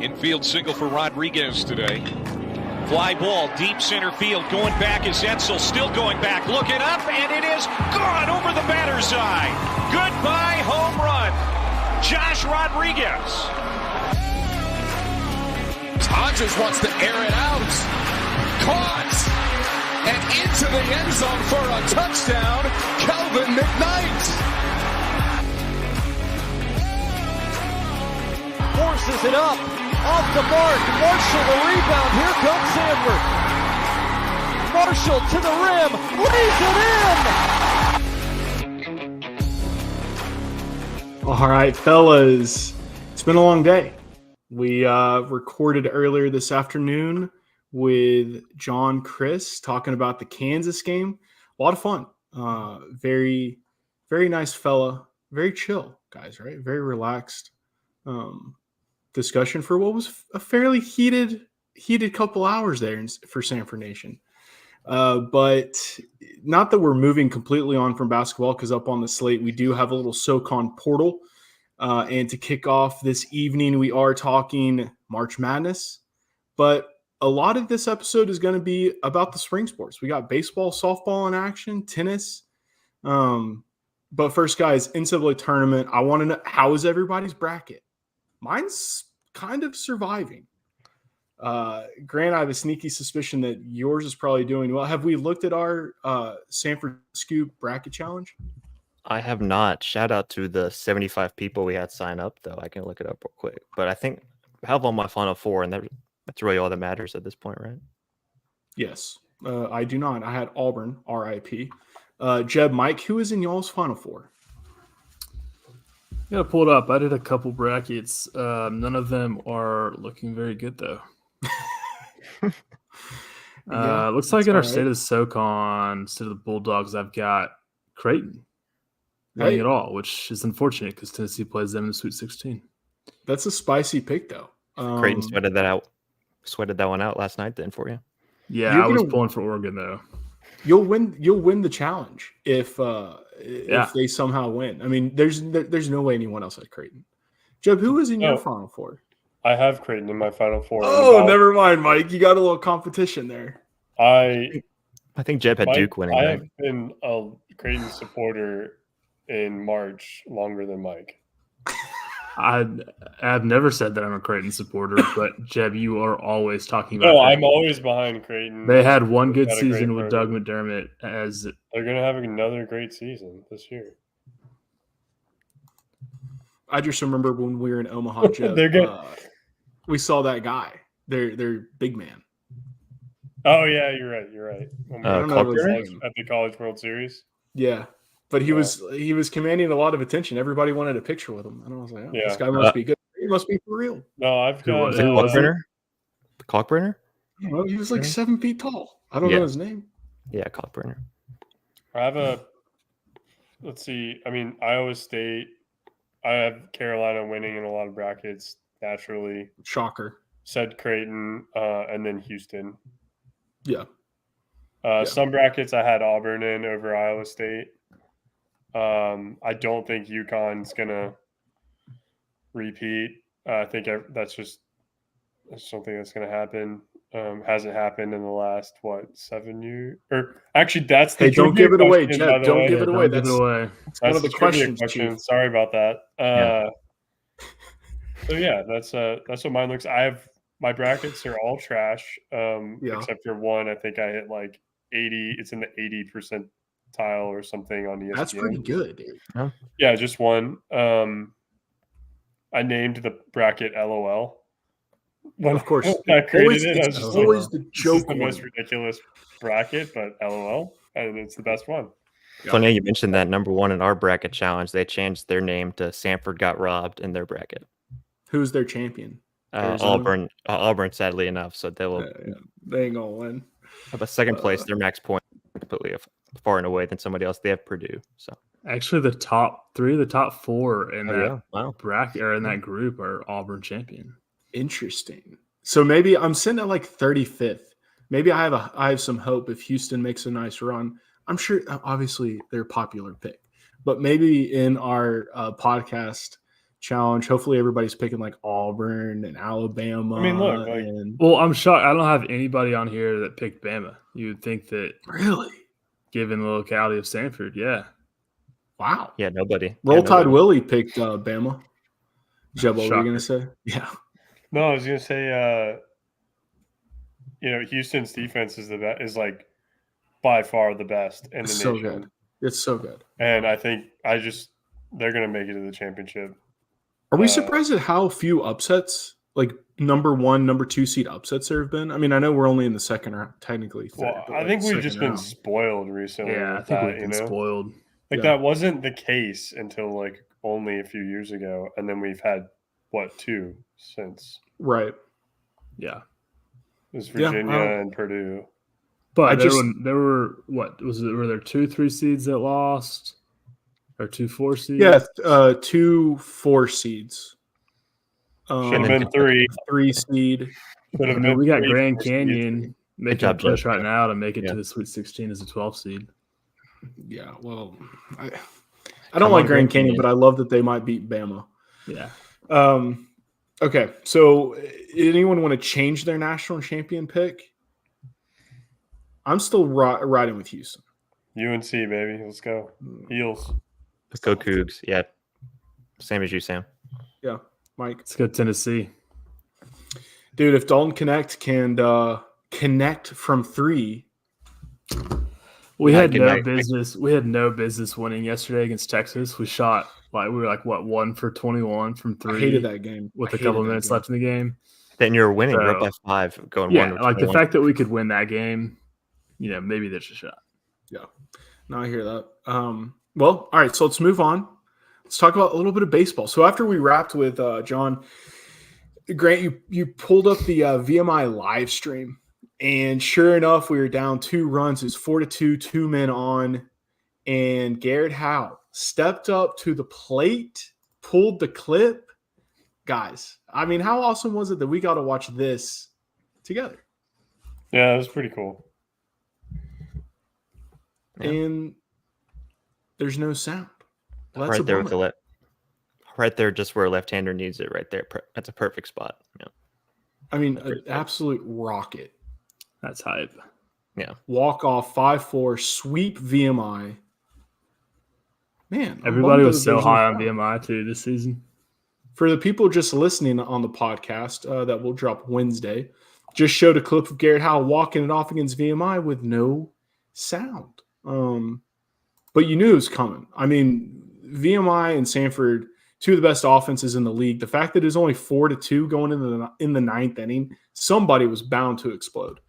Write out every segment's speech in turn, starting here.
Infield single for Rodriguez today. Fly ball, deep center field. Going back is Etzel, still going back. Looking up, and it is gone over the batter's eye. Goodbye, home run. Josh Rodriguez. Hodges wants to air it out. Caught. And into the end zone for a touchdown. Kelvin McKnight. Forces it up. Off the mark. Marshall the rebound. Here comes Samford. Marshall to the rim. Lays it in. All right, fellas. It's been a long day. We recorded earlier this afternoon with John Chris talking about the Kansas game. A lot of fun. Very, very nice fella. Very chill, guys, right? Very relaxed discussion for what was a fairly heated couple hours there for Samford Nation. But not that we're moving completely on from basketball, because up on the slate, we do have a little SoCon Portal. And to kick off this evening, we are talking March Madness. But a lot of this episode is going to be about the spring sports. We got baseball, softball in action, tennis. But first, guys, NCAA tournament, I want to know, how is everybody's bracket? Mine's kind of surviving. Grant, I have a sneaky suspicion that yours is probably doing well. Have we looked at our Samford Scoop bracket challenge? I have not. Shout out to the 75 people we had sign up, though. I can look it up real quick. But I think I have on my Final Four, and that's really all that matters at this point, right? Yes. I do not. I had Auburn, RIP. Jeb, Mike, who is in y'all's Final Four? Yeah, pull it up. I did a couple brackets. None of them are looking very good, though. Looks like in our State of the SoCon, State of the Bulldogs, I've got Creighton winning it all, which is unfortunate because Tennessee plays them in the Sweet 16. That's a spicy pick, though. Creighton sweated that one out last night then for you. Yeah, I was pulling for Oregon, though. You'll win the challenge if they somehow win. I mean, there's no way anyone else has Creighton. Jeb, who is in your Final Four? I have Creighton in my Final Four. Oh, never mind, Mike. You got a little competition there. I think Jeb had Duke winning. I have been a Creighton supporter in March longer than Mike. I've never said that I'm a Creighton supporter, but Jeb, you are always talking about. No, I'm always behind Creighton. They had one good season with Doug McDermott. They're going to have another great season this year. I just remember when we were in Omaha, Jeb. We saw that guy. Their big man. Oh yeah, you're right. I don't know at the College World Series. Yeah. But he was commanding a lot of attention. Everybody wanted a picture with him. And I was like, this guy must be good. He must be for real. No, I've got the Clockburner? Well, he was like 7 feet tall. I don't know his name. Yeah, Clockburner. I have let's see. I mean, Iowa State. I have Carolina winning in a lot of brackets naturally. Shocker. Said Creighton, and then Houston. Yeah. Some brackets I had Auburn in over Iowa State. I don't think UConn's gonna repeat. I think I just don't think that's gonna happen. Hasn't happened in the last 7 years? Or actually, that's the don't give it away, question, Jeb. Don't give it away. That's one of the questions. Sorry about that. So yeah, that's what mine looks. My brackets are all trash, except for one. I think I hit like 80. It's in the 80% tile or something on ESPN. That's pretty good, dude. Huh? Yeah, just one. I named the bracket LOL. When of course, I created it. I was just always the joke. This is the most ridiculous bracket, but LOL, and it's the best one. Funny you mentioned that. Number one in our bracket challenge, they changed their name to Samford Got Robbed in their bracket. Who's their champion? Auburn, sadly enough. So they will. They ain't gonna win. But second place, their max point completely far and away than somebody else. They have Purdue. So actually, the top 3 of the top 4 in bracket or in that group are Auburn champion. Interesting. So maybe I'm sitting at like 35th. Maybe I have some hope if Houston makes a nice run. I'm sure, obviously, they're a popular pick, but maybe in our podcast challenge. Hopefully everybody's picking like Auburn and Alabama. I mean, look, well, I'm shocked. I don't have anybody on here that picked Bama. You would think that, really, given the locality of Samford, yeah. Wow. Yeah, nobody. Roll yeah, Tide nobody. Willie picked Bama. Jeb, what were you Shocker. going to say? Yeah. No, I was going to say, Houston's defense is like by far the best in the It's so nation. good. It's so good. And I think they're going to make it to the championship. Are we surprised at how few upsets, like number 1, number 2 seed upsets there have been? I mean, I know we're only in the second round, technically. Well, I think we've just been spoiled recently. Yeah, I think we've been spoiled. That wasn't the case until like only a few years ago, and then we've had 2 since. Right. Yeah. It was Virginia and Purdue. But there were were there 2 3 seeds that lost? Or 2 4 seeds? Yeah, 2 4 seeds. Should have been 3. 3 seed. We got Grand Canyon making a push right now to make it to the Sweet 16 as a 12 seed. Yeah, well, I don't like Grand Canyon, but I love that they might beat Bama. Yeah. Okay, so anyone want to change their national champion pick? I'm still riding with Houston. UNC, baby. Let's go. Heels. Let's go Cougs. Yeah. Same as you, Sam. Yeah. Mike. Let's go Tennessee. Dude, if Dalton Connect can connect from 3. We had no business winning yesterday against Texas. We shot we were 1 for 21 from 3. I hated that game. With a couple of minutes left in the game. Then you're winning. You're up by 5 going 1. Yeah, the fact that we could win that game, maybe there's a shot. Yeah. No, I hear that. Well, all right, so let's move on. Let's talk about a little bit of baseball. So after we wrapped with John, Grant, you pulled up the VMI live stream, and sure enough, we were down 2 runs. It was 4-2, 2 men on, and Garrett Howe stepped up to the plate, pulled the clip. Guys, I mean, how awesome was it that we got to watch this together? Yeah, it was pretty cool. Yeah. And there's no sound. Well, right there with the right there, just where a left-hander needs it. Right there, that's a perfect spot. Yeah. I mean, an absolute rocket. That's hype. Yeah. Walk off 5-4, sweep VMI. Man, everybody was so high on VMI too this season. For the people just listening on the podcast that will drop Wednesday, just showed a clip of Garrett Howe walking it off against VMI with no sound. But you knew it was coming. I mean, VMI and Samford, 2 of the best offenses in the league. The fact that it was only 4-2 going in the 9th inning, somebody was bound to explode.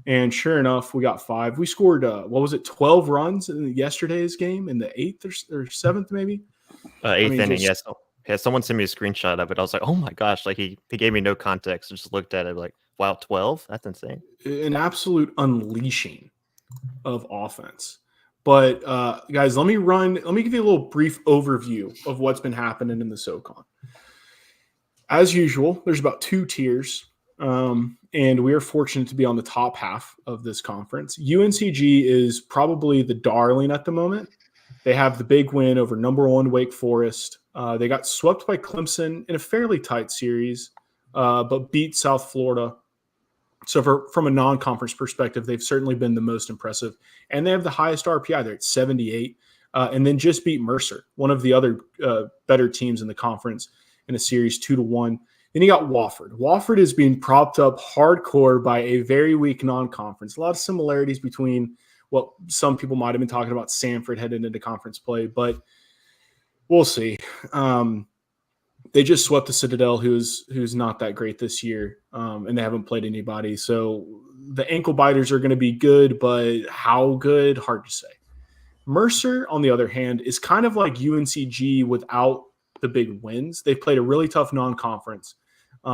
And sure enough, we got 5. We scored 12 runs in yesterday's game in the 8th or 7th maybe. 8th inning, yes. Yeah, someone sent me a screenshot of it. I was like, oh my gosh! Like he gave me no context. I just looked at it like, wow, 12? That's insane. An absolute unleashing of offense. But guys, let me give you a little brief overview of what's been happening in the SoCon. As usual, there's about 2 tiers, and we are fortunate to be on the top half of this conference. UNCG is probably the darling at the moment. They have the big win over number 1 Wake Forest. They got swept by Clemson in a fairly tight series, but beat South Florida. So from a non-conference perspective, they've certainly been the most impressive. And they have the highest RPI. They're at 78. And then just beat Mercer, one of the other better teams in the conference, in a series 2-1. Then you got Wofford. Wofford is being propped up hardcore by a very weak non-conference. A lot of similarities between what some people might have been talking about Samford heading into conference play, but we'll see. They just swept the Citadel, who's not that great this year, and they haven't played anybody. So the ankle biters are going to be good, but how good? Hard to say. Mercer, on the other hand, is kind of like UNCG without the big wins. They've played a really tough non-conference.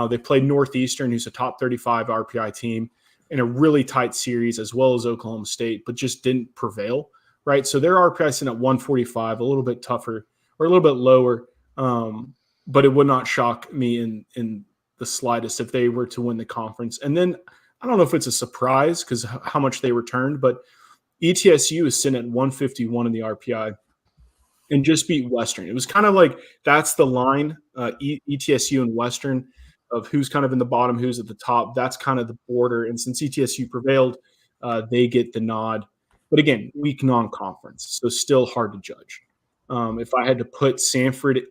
They played Northeastern, who's a top 35 RPI team, in a really tight series, as well as Oklahoma State, but just didn't prevail, right? So their RPI is in at 145, a little bit tougher or a little bit lower. But it would not shock me in the slightest if they were to win the conference. And then I don't know if it's a surprise because how much they returned, but ETSU is sitting at 151 in the RPI. and just beat Western. It was kind of like that's the line, ETSU and Western, of who's kind of in the bottom, who's at the top. That's kind of the border. And since ETSU prevailed, they get the nod. But again, weak non-conference, so still hard to judge. If I had to put Samford,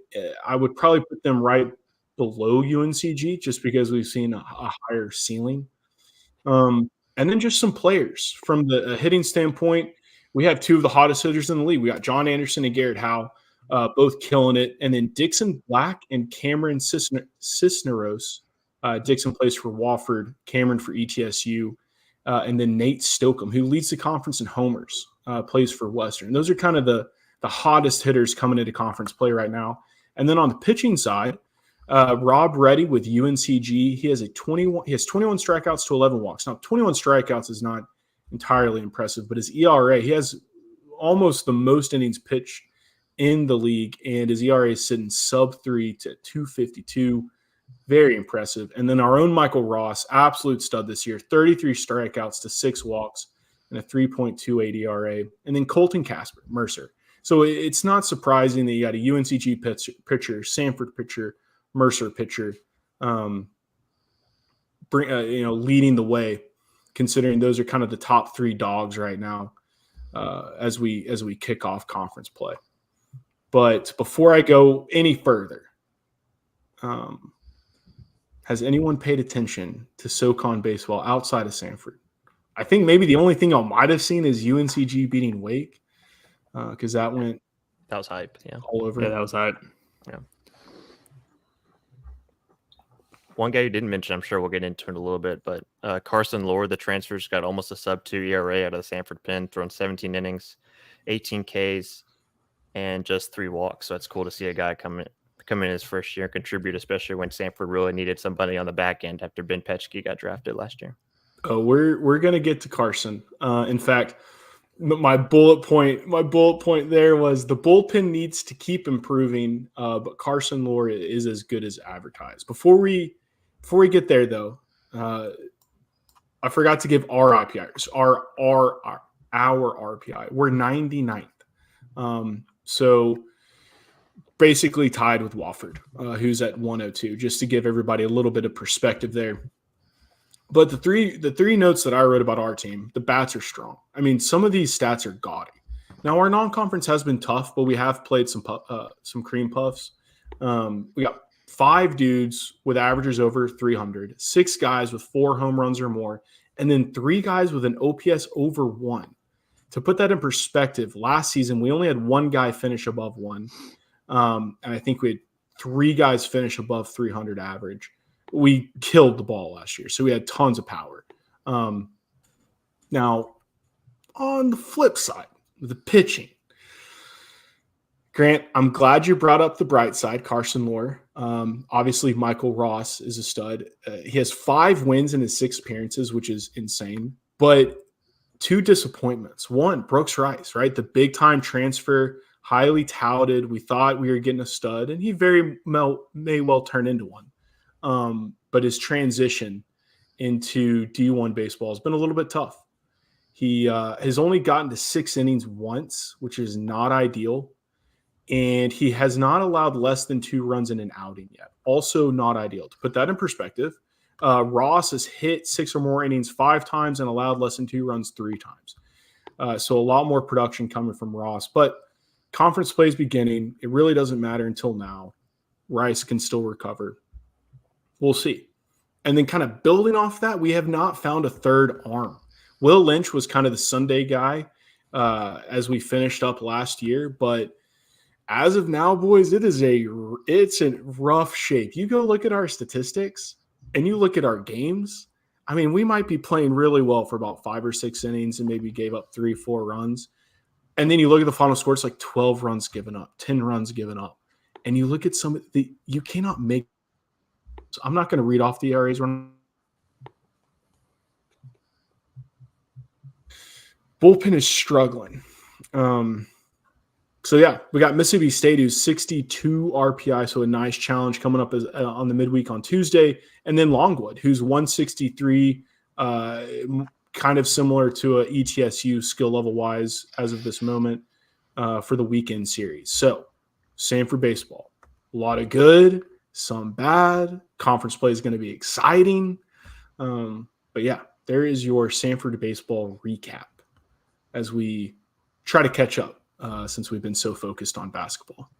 I would probably put them right below UNCG just because we've seen a higher ceiling. And then just some players from the hitting standpoint. We have two of the hottest hitters in the league. We got John Anderson and Garrett Howe, both killing it. And then Dixon Black and Cameron Cisneros. Dixon plays for Wofford, Cameron for ETSU. And then Nate Stokeham, who leads the conference in homers, plays for Western. Those are kind of the hottest hitters coming into conference play right now. And then on the pitching side, Rob Reddy with UNCG, he has 21 strikeouts to 11 walks. Now, 21 strikeouts is not entirely impressive, but his ERA, he has almost the most innings pitched in the league, and his ERA is sitting sub-3 to 2.52. Very impressive. And then our own Michael Ross, absolute stud this year, 33 strikeouts to 6 walks and a 3.28 ERA. And then Colton Casper, Mercer. So it's not surprising that you got a UNCG pitcher, Samford pitcher, Mercer pitcher, leading the way, considering those are kind of the top 3 dogs right now as we kick off conference play. But before I go any further, has anyone paid attention to SoCon Baseball outside of Samford? I think maybe the only thing I might have seen is UNCG beating Wake because that was hype. Yeah, all over. Yeah, that was hype. Yeah. One guy you didn't mention, I'm sure we'll get into it in a little bit, but Carson Lord, the transfer's got almost a sub-2 ERA out of the Samford pen, thrown 17 innings, 18 Ks, and just 3 walks. So it's cool to see a guy come in his first year and contribute, especially when Samford really needed somebody on the back end after Ben Petchke got drafted last year. Oh, we're gonna get to Carson. In fact, my bullet point there was the bullpen needs to keep improving, but Carson Lord is as good as advertised. Before we get there, though, I forgot to give our RPI. Our RPI. We're 99th. So basically tied with Wofford, who's at 102, just to give everybody a little bit of perspective there. But the three notes that I wrote about our team, the bats are strong. I mean, some of these stats are gaudy. Now, our non-conference has been tough, but we have played some cream puffs. We got 5 dudes with averages over 300, 6 guys with 4 home runs or more, and then 3 guys with an OPS over 1. To put that in perspective, last season we only had 1 guy finish above 1, and I think we had 3 guys finish above 300 average. We killed the ball last year, so we had tons of power. Now, on the flip side, the pitching, Grant, I'm glad you brought up the bright side, Carson Lord. Obviously, Michael Ross is a stud. He has 5 wins in his 6 appearances, which is insane. But 2 disappointments. 1, Brooks Rice, right? The big-time transfer, highly touted. We thought we were getting a stud, and he may well turn into one. But his transition into D1 baseball has been a little bit tough. He has only gotten to 6 innings once, which is not ideal. And he has not allowed less than 2 runs in an outing yet. Also not ideal. To put that in perspective, Ross has hit 6 or more innings 5 times and allowed less than 2 runs 3 times. So a lot more production coming from Ross. But conference play is beginning. It really doesn't matter until now. Rice can still recover. We'll see. And then kind of building off that, we have not found a third arm. Will Lynch was kind of the Sunday guy as we finished up last year. But as of now, boys, it's in rough shape. You go look at our statistics and you look at our games. I mean, we might be playing really well for about 5 or 6 innings and maybe gave up 3-4 runs. And then you look at the final score, it's like 12 runs given up, 10 runs given up. And you look at you cannot make. So I'm not going to read off the ERAs. Bullpen is struggling. So, yeah, we got Mississippi State, who's 62 RPI, so a nice challenge coming up on the midweek on Tuesday. And then Longwood, who's 163, kind of similar to a ETSU skill level-wise as of this moment. for the weekend series. So, Samford Baseball, a lot of good, some bad. Conference play is going to be exciting. But yeah, there is your Samford Baseball recap as we try to catch up since we've been so focused on basketball.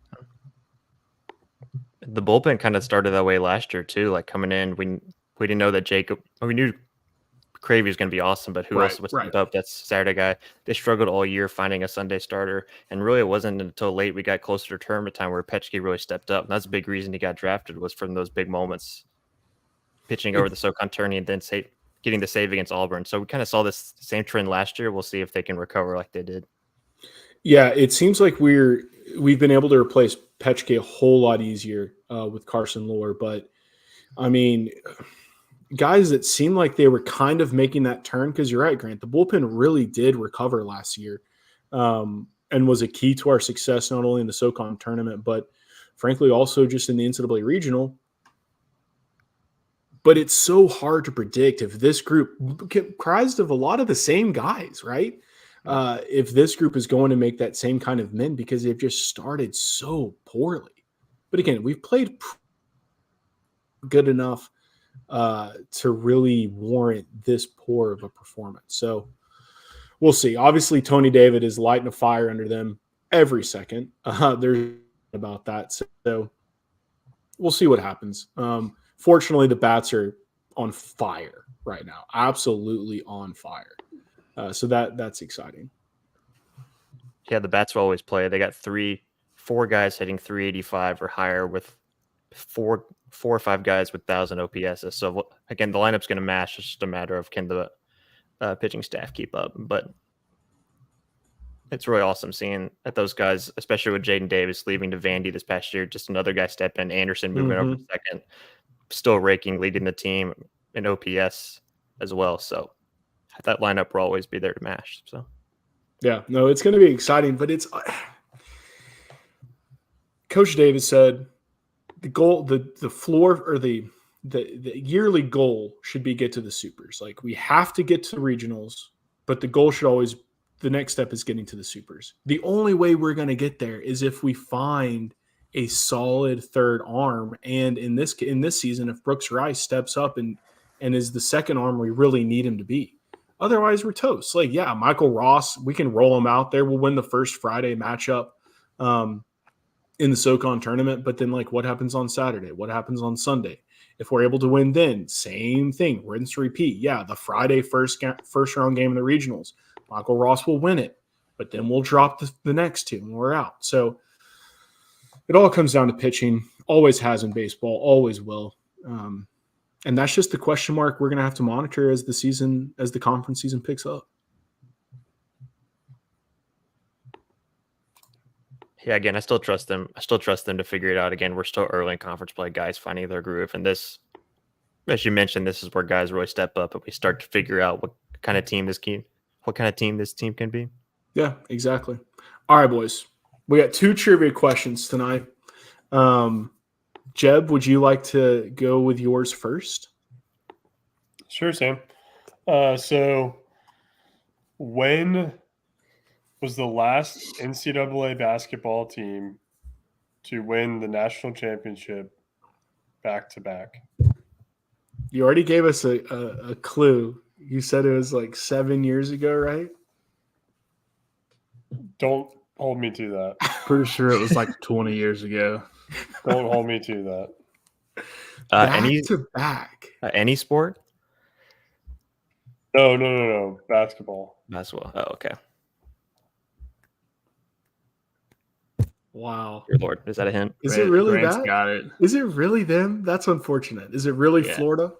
The bullpen kind of started that way last year too. Like coming in, we didn't know that we knew Cravey was going to be awesome, but who else would step up? That's Saturday guy. They struggled all year finding a Sunday starter, and really it wasn't until late we got closer to tournament time where Petchke really stepped up. And that's a big reason he got drafted, was from those big moments, pitching over the SoCon tourney and then getting the save against Auburn. So we kind of saw this same trend last year. We'll see if they can recover like they did. Yeah, it seems like we've been able to replace Petchke a whole lot easier with Carson Lohr, but I mean, guys that seemed like they were kind of making that turn, because you're right, Grant, the bullpen really did recover last year and was a key to our success, not only in the SoCon tournament, but frankly also just in the NCAA regional. But it's so hard to predict if this group, comprised of a lot of the same guys, right? If this group is going to make that same kind of mend, because they've just started so poorly. But again, we've played good enough to really warrant this poor of a performance. So we'll see. Obviously, Tony David is lighting a fire under them every second. There's about that. So we'll see what happens. Fortunately, the bats are on fire right now. Absolutely on fire. So that's exciting. Yeah, the bats will always play. They got 4 guys hitting 385 or higher, with 4 or 5 guys with 1,000 OPS. So again, the lineup's going to mash. It's just a matter of can the pitching staff keep up. But it's really awesome seeing that those guys, especially with Jaden Davis leaving to Vandy this past year, just another guy step in. Anderson moving over to second, still raking, leading the team in OPS as well. So that lineup will always be there to mash. So yeah, no, it's going to be exciting. But it's Coach Davis said the goal, the floor, or the yearly goal should be get to the supers. Like, we have to get to the regionals, but the goal should always, the next step is getting to the supers. The only way we're going to get there is if we find a solid third arm. And in this season, if Brooks Rice steps up and is the second arm we really need him to be. Otherwise, we're toast. Like, yeah, Michael Ross, we can roll him out there. We'll win the first Friday matchup in the SoCon tournament. But then, like, what happens on Saturday? What happens on Sunday? If we're able to win then, same thing. Rinse, repeat. Yeah, the Friday first round game in the regionals, Michael Ross will win it. But then we'll drop the next 2 and we're out. So it all comes down to pitching. Always has in baseball. Always will. And that's just the question mark we're going to have to monitor as the conference season picks up. Yeah, again, I still trust them. I still trust them to figure it out. Again, we're still early in conference play, guys finding their groove. And this, as you mentioned, this is where guys really step up and we start to figure out what kind of team this team can be. Yeah, exactly. All right, boys. We got 2 trivia questions tonight. Jeb, would you like to go with yours first? Sure, Sam. So when was the last NCAA basketball team to win the national championship back-to-back? You already gave us a clue. You said it was like 7 years ago, right? Don't hold me to that. Pretty sure it was like 20 years ago. Don't hold me to that. Back-to-back. Any sport? No. Basketball. Basketball. Oh, okay. Wow. Dear Lord, is that a hint? Is it really Grant's that? got it. Is it really them? That's unfortunate. Is it really Florida?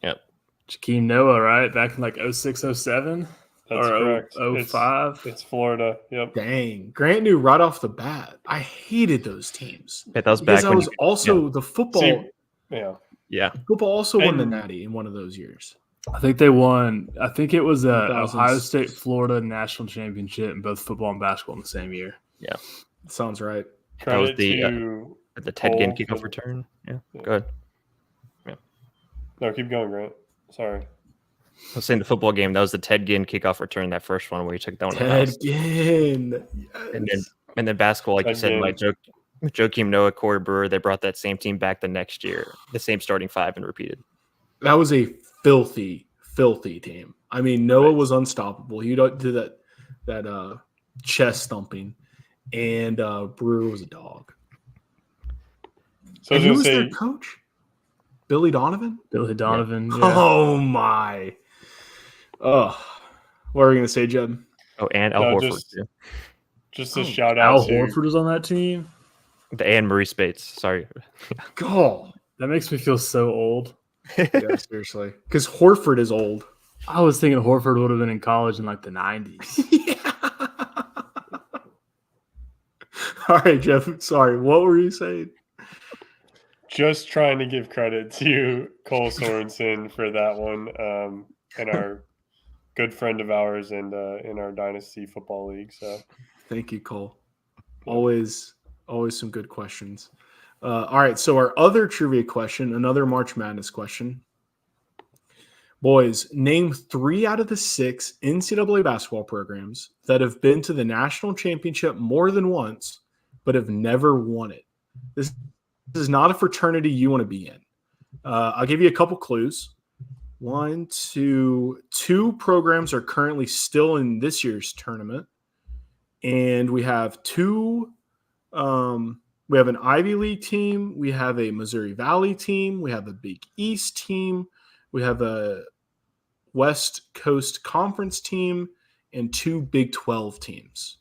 Yep. Jakeem Noah, right? Back in like 06, 07? That's correct. 05? It's Florida. Yep. Dang. Grant knew right off the bat. I hated those teams. Yeah, that was because back I when was also the football. Yeah. Football also won the Natty in one of those years. I think they won. I think it was a 2000s. Ohio State, Florida national championship in both football and basketball in the same year. Yeah. Sounds right. That was Credit the Ted Ginn kickoff return. Yeah. Go ahead. No, keep going, Grant. Sorry. I was saying the football game. That was the Ted Ginn kickoff return. That first one where he took that one. Ted Ginn. Yes. And then basketball, like you said, by Joakim Noah, Corey Brewer, they brought that same team back the next year, the same starting five, and repeated. That was a filthy team. I mean, Noah was unstoppable. He did that chest thumping, and Brewer was a dog. So and who was their coach? Billy Donovan? Billy Donovan. Yeah. Yeah. Oh, my. Oh, what were we going to say, Jeb? Oh, and Al Horford, too. Just a shout Al out to Horford was on that team? The Anne Marie Spates. Sorry. God. That makes me feel so old. Yeah, seriously. Because Horford is old. I was thinking Horford would have been in college in like the 90s. Yeah. All right, Jeff. Sorry. What were you saying? just trying to give credit to Cole Sorensen for that one, and our good friend of ours and in our Dynasty Football League. So thank you, Cole. Always some good questions. All right, so our other trivia question, another March Madness question. Boys, name 3 out of the 6 NCAA basketball programs that have been to the national championship more than once, but have never won it. This is not a fraternity you want to be in. I'll give you a couple clues. 1, 2 programs are currently still in this year's tournament. And we have 2 we have an Ivy League team. We have a Missouri Valley team. We have a Big East team. We have a West Coast Conference team and 2 Big 12 teams.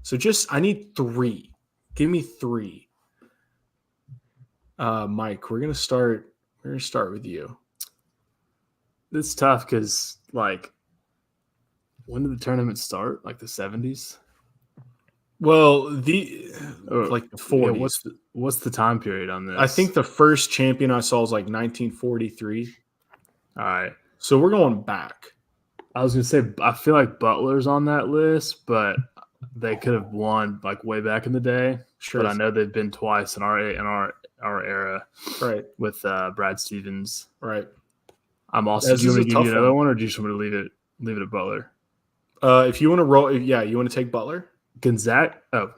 So I need 3. Give me 3. Mike, we're gonna start with you. It's tough because, like, when did the tournament start? Like the 70s? Well, the 40s. Yeah, what's the time period on this? I think the first champion I saw was like 1943. All right. So we're going back. I was gonna say I feel like Butler's on that list, but they could have won like way back in the day. Sure. But I know they've been twice in our era, right? With Brad Stevens, right? I'm also. Do you want to give you another one, or do you just want to leave it at Butler? If you want to roll, you want to take Butler. Gonzaga. Oh,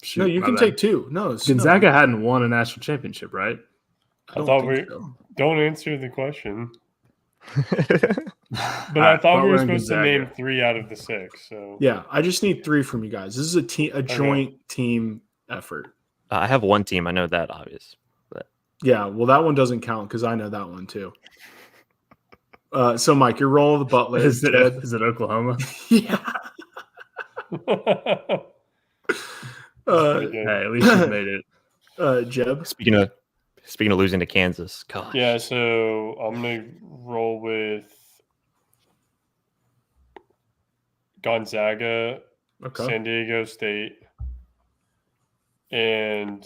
shoot, no, you can take 2. No, Gonzaga hadn't won a national championship, right? I thought don't answer the question. But I thought we were supposed to name 3 out of the 6. So yeah, I just need 3 from you guys. This is a joint team effort. I have one team. I know that, obvious. But yeah, well, that one doesn't count because I know that one too. So, Mike, you're rolling the Butler. Is it Oklahoma? Yeah. Hey, at least you made it. Jeb. Speaking of losing to Kansas, gosh. Yeah, so I'm gonna roll with Gonzaga, San Diego State, and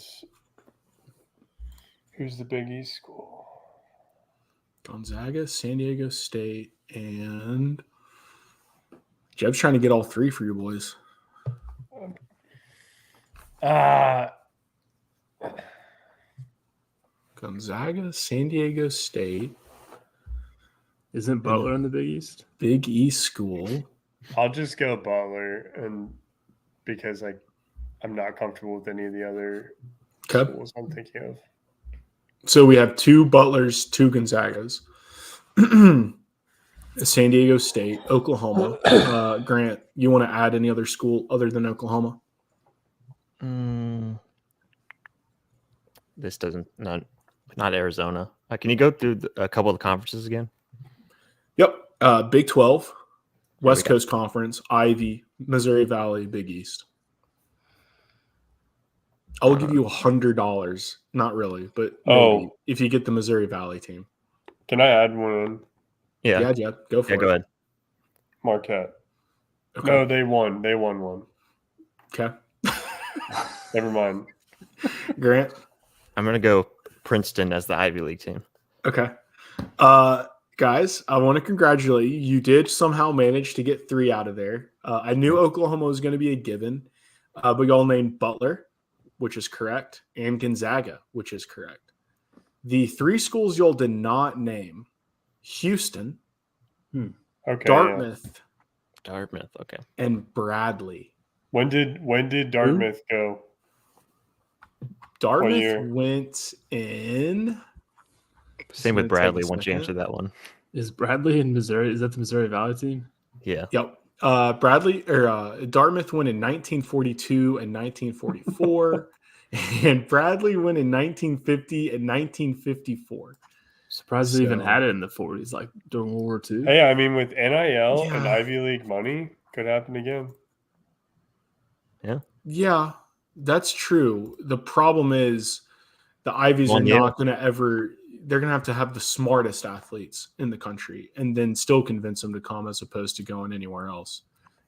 who's the Big East school? Gonzaga, San Diego State, and Jeb's trying to get all 3 for you boys. Gonzaga, San Diego State. Isn't Butler in the Big East? Big East school. I'll just go Butler, and because I'm not comfortable with any of the other schools I'm thinking of. So we have 2 Butlers, 2 Gonzagas. San Diego State, Oklahoma. Grant, you want to add any other school other than Oklahoma? This doesn't not Arizona. Can you go through a couple of the conferences again? Yep. Big 12, West Coast Conference, Ivy, Missouri Valley, Big East. I will give you $100. Not really, but if you get the Missouri Valley team. Can I add one in? Yeah, go for it. Go ahead. Marquette. Okay. No, they won. They won one. Okay. Never mind. Grant? I'm going to go Princeton as the Ivy League team. Okay. Guys, I want to congratulate you. You did somehow manage to get 3 out of there. I knew Oklahoma was going to be a given, but y'all named Butler, which is correct, and Gonzaga, which is correct. The 3 schools y'all did not name, Houston, Okay. Dartmouth. Yeah. Dartmouth. Okay. And Bradley. When did Dartmouth go? Dartmouth went in. Same with Bradley. Once you answer that one, is Bradley in Missouri? Is that the Missouri Valley team? Yeah. Yep. Dartmouth went in 1942 and 1944, and Bradley went in 1950 and 1954. Surprised they even had it in the 40s, like during World War II. Hey, I mean, with NIL and Ivy League money, could happen again. Yeah, that's true. The problem is the Ivies are not going to ever – they're going to have the smartest athletes in the country and then still convince them to come as opposed to going anywhere else.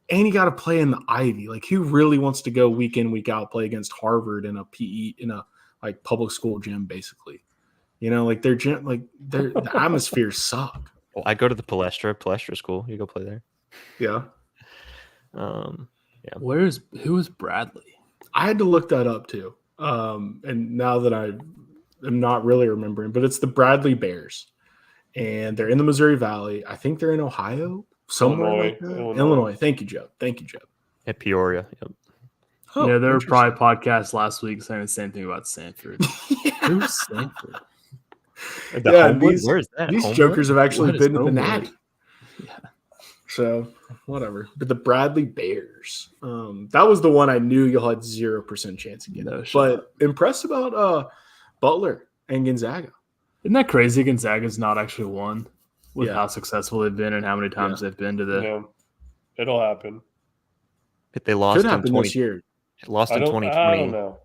And you got to play in the Ivy. Like, who really wants to go week in, week out, play against Harvard in a PE, in a like public school gym, basically? You know, like the atmospheres suck. Well, I go to the Palestra school. You go play there. Yeah. Yeah. Who is Bradley? I had to look that up too. And now that I'm not really remembering, but it's the Bradley Bears, and they're in the Missouri Valley. I think they're in Ohio, somewhere like that. Illinois. Thank you, Joe. At Peoria. Yep. Oh, yeah, there were probably podcasts last week saying the same thing about Samford. Who's Samford? These jokers have actually been in the Natty. Yeah. So whatever. But the Bradley Bears, that was the one I knew y'all had 0% chance of getting. But impressed about Butler and Gonzaga. Isn't that crazy? Gonzaga's not actually won with how successful they've been and how many times they've been to the. Yeah. It'll happen. But they lost Could happen this year. Lost in 2020. I don't know.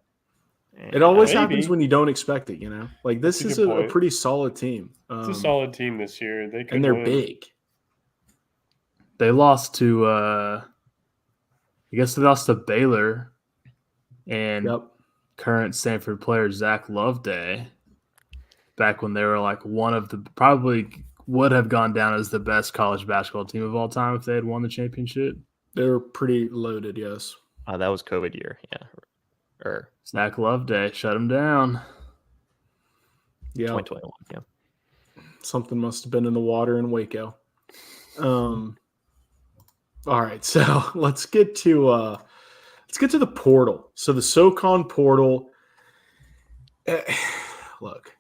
It always happens when you don't expect it, you know? Like, this is a pretty solid team. It's a solid team this year. They're big. They lost to I guess they lost to Baylor and current Samford player Zach Loveday back when they were like one of the probably would have gone down as the best college basketball team of all time if they had won the championship. They were pretty loaded, yes. That was COVID year, yeah. Zach Loveday shut him down. Yeah. 2021, yeah. Something must have been in the water in Waco. All right, so let's get to the portal. So the SoCon portal, look,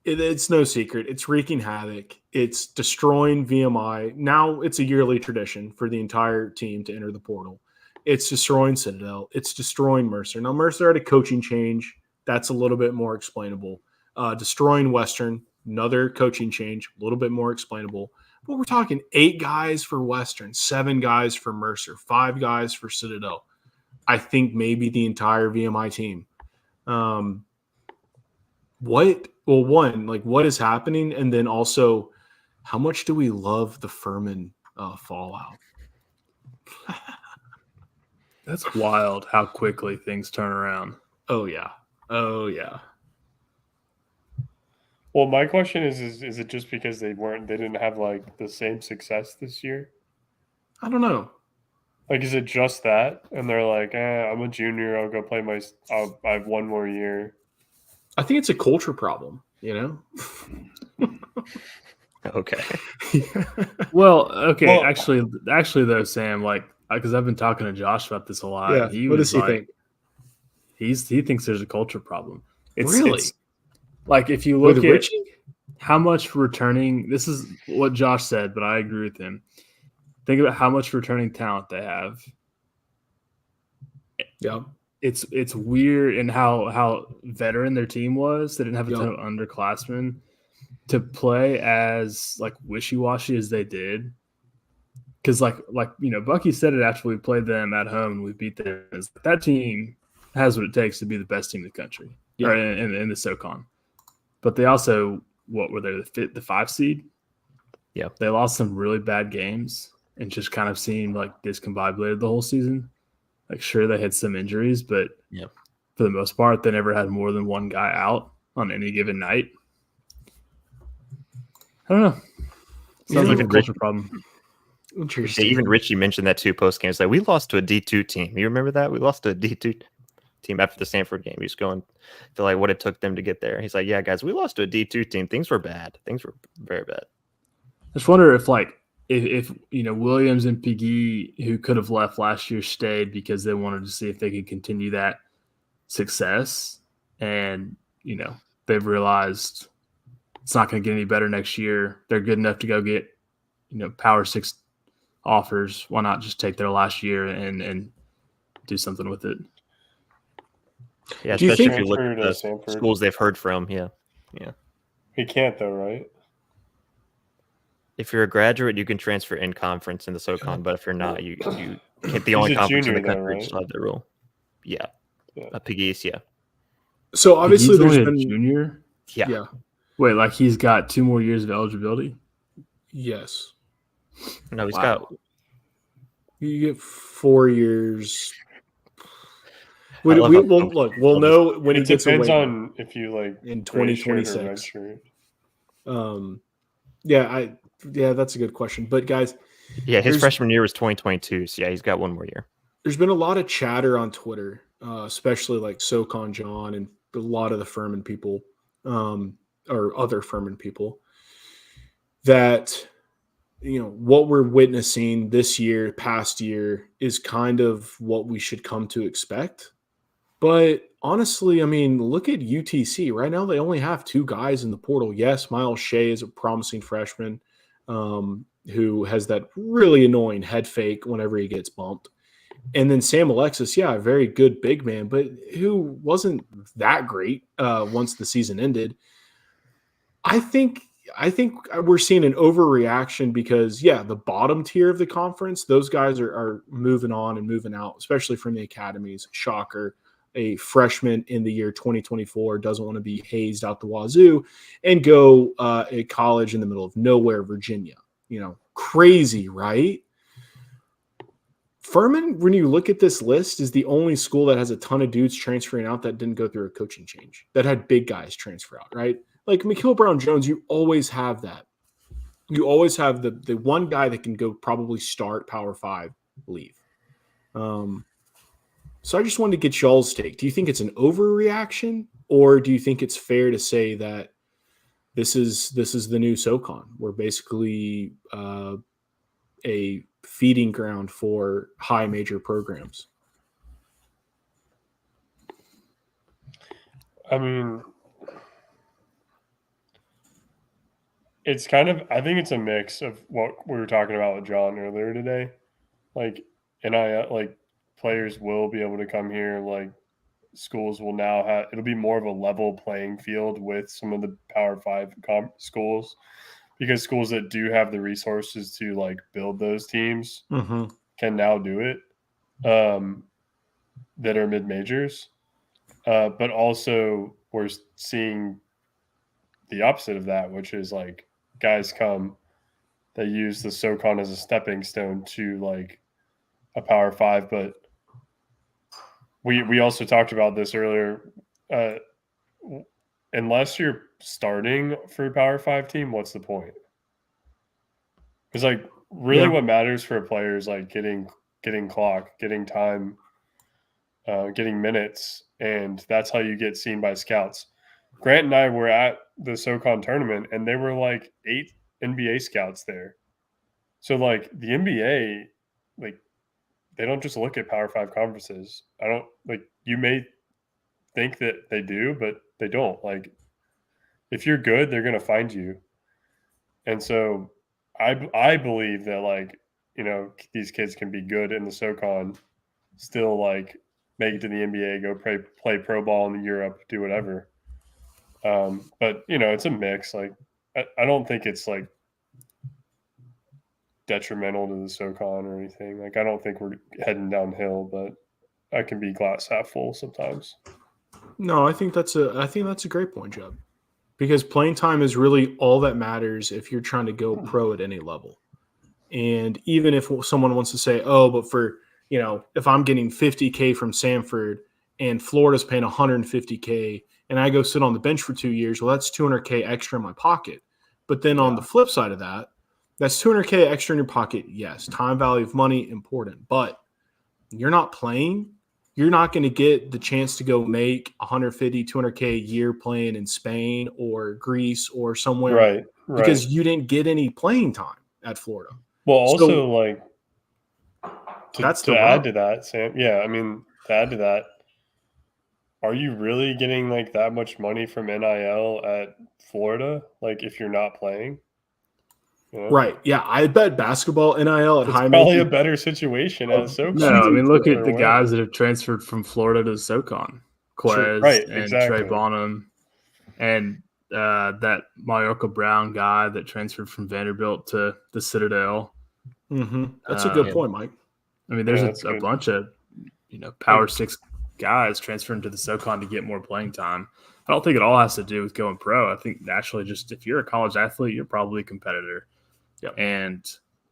it's no secret. It's wreaking havoc. It's destroying VMI. Now it's a yearly tradition for the entire team to enter the portal. It's destroying Citadel. It's destroying Mercer. Now Mercer had a coaching change. That's a little bit more explainable. Destroying Western, another coaching change, a little bit more explainable. But we're talking 8 guys for Western, 7 guys for Mercer, 5 guys for Citadel. I think maybe the entire VMI team. What is happening? And then also, how much do we love the Furman fallout? That's wild how quickly things turn around. Oh, yeah. Well, my question is it just because they didn't have like the same success this year? I don't know. Like, is it just that? And they're like, I'm a junior. I'll go play I have one more year. I think it's a culture problem, you know? Okay. Well, actually though, Sam, like, because I've been talking to Josh about this a lot. Yeah. What does he think? He thinks there's a culture problem. Really? Like, if you look at how much returning, this is what Josh said, but I agree with him. Think about how much returning talent they have. Yeah. It's weird in how veteran their team was. They didn't have a ton of underclassmen to play as like wishy-washy as they did. Because like Bucky said it after we played them at home and we beat them. That team has what it takes to be the best team in the country or in the SoCon. But they also, what were they, the 5 seed? Yeah. They lost some really bad games and just kind of seemed like discombobulated the whole season. Like, sure, they had some injuries, but for the most part, they never had more than one guy out on any given night. I don't know. Sounds like a culture problem. Interesting. Even Richie mentioned that too post-game. It's like, we lost to a D2 team. You remember that? We lost to a D2 team after the Samford game. He's going to like what it took them to get there. He's like, yeah, guys, we lost to a D2 team. Things were bad. Things were very bad. I just wonder if like if Williams and Piggy, who could have left last year, stayed because they wanted to see if they could continue that success, and they've realized it's not going to get any better next year. They're good enough to go get Power 6 offers. Why not just take their last year and do something with it? Yeah, especially if you look at the schools they've heard from. Yeah. He can't though, right? If you're a graduate, you can transfer in conference in the SoCon, but if you're not, you can't. The only conference in the country just have the rule. Yeah. Piggy's, yeah. So obviously, there's been a junior. Yeah. Wait, like he's got 2 more years of eligibility? Yes. No, he's got. You get 4 years. We'll know when he gets away. It depends on if you in 2026. That's a good question. But guys, his freshman year was 2022, so he's got 1 more year. There's been a lot of chatter on Twitter, especially like SoCon John and a lot of the Furman people, or other Furman people, that what we're witnessing this year, past year, is kind of what we should come to expect. But honestly, I mean, look at UTC. Right now, they only have 2 guys in the portal. Yes, Miles Shea is a promising freshman who has that really annoying head fake whenever he gets bumped. And then Sam Alexis, a very good big man, but who wasn't that great once the season ended. I think we're seeing an overreaction because, the bottom tier of the conference, those guys are moving on and moving out, especially from the academies. Shocker. A freshman in the year 2024 doesn't want to be hazed out the wazoo and go a college in the middle of nowhere, Virginia. Crazy, right? Furman, when you look at this list, is the only school that has a ton of dudes transferring out that didn't go through a coaching change, that had big guys transfer out, right? Like Mikael Brown-Jones, you always have that. You always have the one guy that can go probably start Power 5, leave. So I just wanted to get y'all's take. Do you think it's an overreaction, or do you think it's fair to say that this is the new SoCon? We're basically a feeding ground for high major programs. I mean, it's kind of, I think it's a mix of what we were talking about with John earlier today. Players will be able to come here. Schools will now have, it'll be more of a level playing field with some of the Power 5 schools, because schools that do have the resources to build those teams can now do it, that are mid-majors. But also we're seeing the opposite of that, which is guys come, they use the SoCon as a stepping stone to a Power 5. But we also talked about this earlier. Unless you're starting for a Power 5 team, what's the point? Because what matters for a player is getting clock, getting time, getting minutes, and that's how you get seen by scouts. Grant and I were at the SoCon tournament, and there were 8 NBA scouts there. So the NBA, they don't just look at Power 5 conferences. You may think that they do, but they don't. If you're good, they're going to find you. And so I believe that these kids can be good in the SoCon, still make it to the NBA, go play pro ball in Europe, do whatever. But it's a mix. I don't think it's detrimental to the SoCon or anything. I don't think we're heading downhill, but I can be glass half full sometimes. No, I think that's a great point, Jeb, because playing time is really all that matters if you're trying to go pro at any level. And even if someone wants to say, oh, but for, if I'm getting $50K from Samford and Florida's paying $150K and I go sit on the bench for 2 years, well, that's $200K extra in my pocket. But then on the flip side of that, that's $200K extra in your pocket. Yes, time value of money, important. But you're not playing. You're not going to get the chance to go make $150, $200K a year playing in Spain or Greece or somewhere, right? Because you didn't get any playing time at Florida. Well, also So, like that's to the add rub. to that, Sam. Yeah, I mean, to add to that, are you really getting like that much money from NIL at Florida? Like, if you're not playing, you know? Right. Yeah. I bet basketball NIL at It's high probably a major. better situation as SoCon. No, I mean, look at or the whatever. guys that have transferred from Florida to SoCon. Quez Right, and exactly. Trey Bonham, and that Mallorca Brown guy that transferred from Vanderbilt to the Citadel. That's a good point, Mike. I mean, there's Yeah, that's a good. bunch of Power 6 guys transferring to the SoCon to get more playing time. I don't think it all has to do with going pro. I think naturally, just if you're a college athlete, you're probably a competitor, and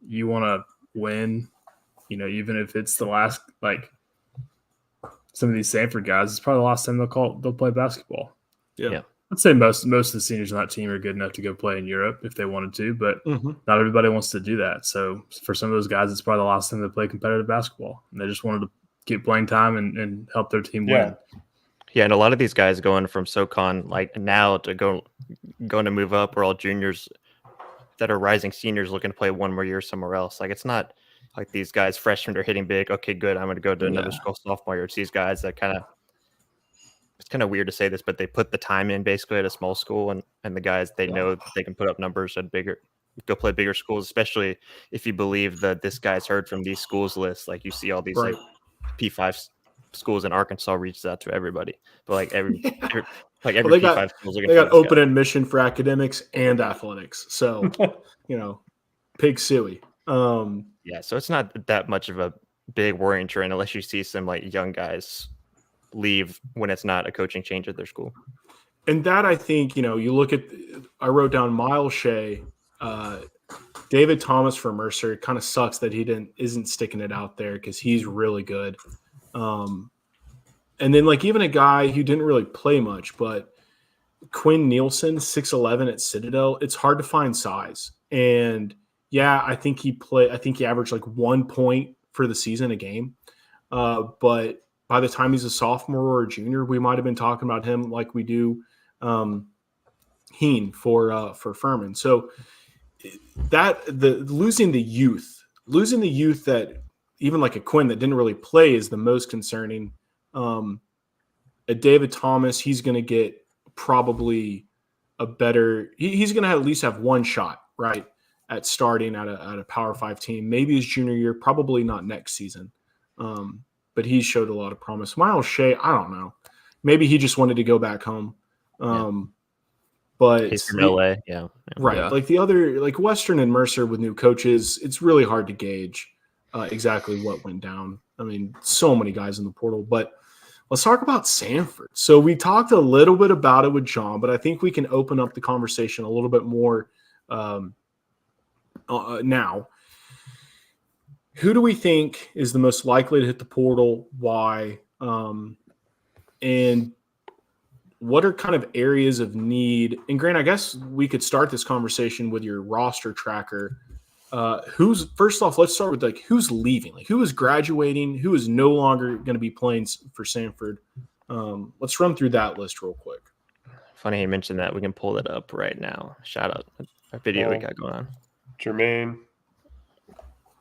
you want to win. Even if it's the last, like some of these Samford guys, it's probably the last time they'll play basketball. Yeah. I'd say most of the seniors on that team are good enough to go play in Europe if they wanted to, but not everybody wants to do that. So for some of those guys, it's probably the last time they play competitive basketball, and they just wanted to get playing time and help their team win. Yeah, and a lot of these guys going from SoCon like now to going to move up are all juniors that are rising seniors looking to play one more year somewhere else. Like, it's not like these guys freshmen are hitting big. Okay, good. I'm going to go to another school sophomore year. It's these guys that it's kind of weird to say this, but they put the time in basically at a small school, and the guys, they know that they can put up numbers at go play bigger schools, especially if you believe that this guy's heard from these schools lists. Like, you see all these like P5 schools in Arkansas reaches out to everybody, but like every P5 schools they got open admission for academics and athletics. So, pig suey. Yeah, so it's not that much of a big worrying trend unless you see some like young guys leave when it's not a coaching change at their school. And that, I think, you look at, I wrote down Miles Shea, David Thomas for Mercer. It kind of sucks that he isn't sticking it out there because he's really good. And then like even a guy who didn't really play much, but Quinn Nielsen, 6'11" at Citadel, it's hard to find size. And I think he averaged like 1 point for the season a game. But by the time he's a sophomore or a junior, we might have been talking about him like we do Heen for Furman. So losing the youth that even like a Quinn that didn't really play is the most concerning. A David Thomas, he's going to get probably he's going to at least have one shot, right, at starting at a Power 5 team. Maybe his junior year, probably not next season. But he showed a lot of promise. Miles Shea, I don't know. Maybe he just wanted to go back home. But he's from LA, right. Yeah. Like the other, like Western and Mercer with new coaches, it's really hard to gauge exactly what went down. I mean, so many guys in the portal. But let's talk about Samford. So we talked a little bit about it with John, but I think we can open up the conversation a little bit more now. Who do we think is the most likely to hit the portal? Why? And what are kind of areas of need? And Grant, I guess we could start this conversation with your roster tracker. First off, let's start with like who's leaving, like who is graduating, who is no longer going to be playing for Samford. Let's run through that list real quick. Funny you mentioned that. We can pull it up right now. Shout out a video we got going on. Jermaine.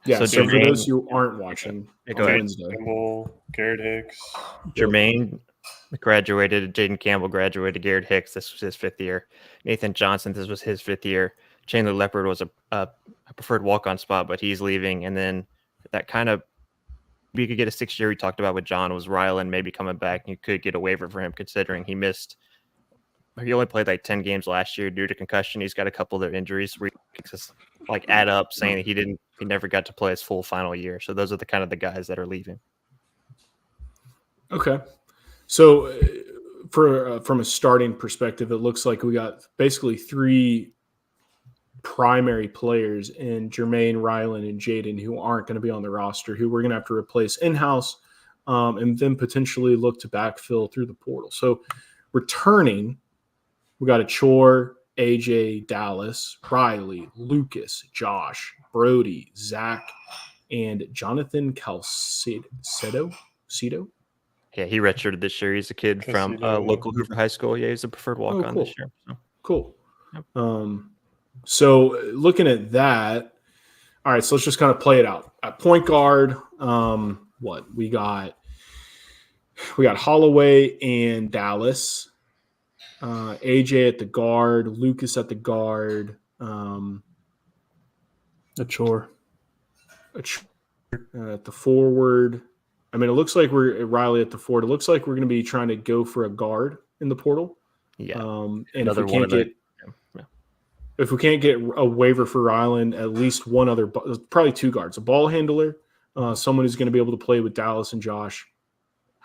Yeah, so for those who aren't watching, go ahead. Wednesday. Campbell, Garrett Hicks. Jermaine graduated. Jaden Campbell graduated. Garrett Hicks, this was his 5th year. Nathan Johnson, this was his 5th year. Chandler Leopard was a preferred walk-on spot, but he's leaving. And then that kind of, we could get a 6th year we talked about with John was Ryland maybe coming back. And you could get a waiver for him considering he only played like 10 games last year due to concussion. He's got a couple of their injuries where he just like add up saying that he never got to play his full final year. So those are the kind of the guys that are leaving. Okay. So from a starting perspective, it looks like we got basically 3 primary players in Jermaine, Ryland, and Jaden who aren't going to be on the roster, who we're going to have to replace in-house and then potentially look to backfill through the portal. So returning, we got a Chore, AJ, Dallas, Riley, Lucas, Josh, Brody, Zach, and Jonathan Calcedo. Yeah, he redshirted this year. He's a kid from local Hoover High School. Yeah, he's a preferred walk-on this year. So. Cool. Yep. So looking at that, All right, so let's just kind of play it out. At point guard, what we got? We got Holloway and Dallas. AJ at the guard, Lucas at the guard. A chore. At the forward. I mean, it looks like we're Riley at the forward. It looks like we're going to be trying to go for a guard in the portal. Yeah. And Another one if we can't get a waiver for Ryland, at least one other, probably two guards, a ball handler, someone who's going to be able to play with Dallas and Josh.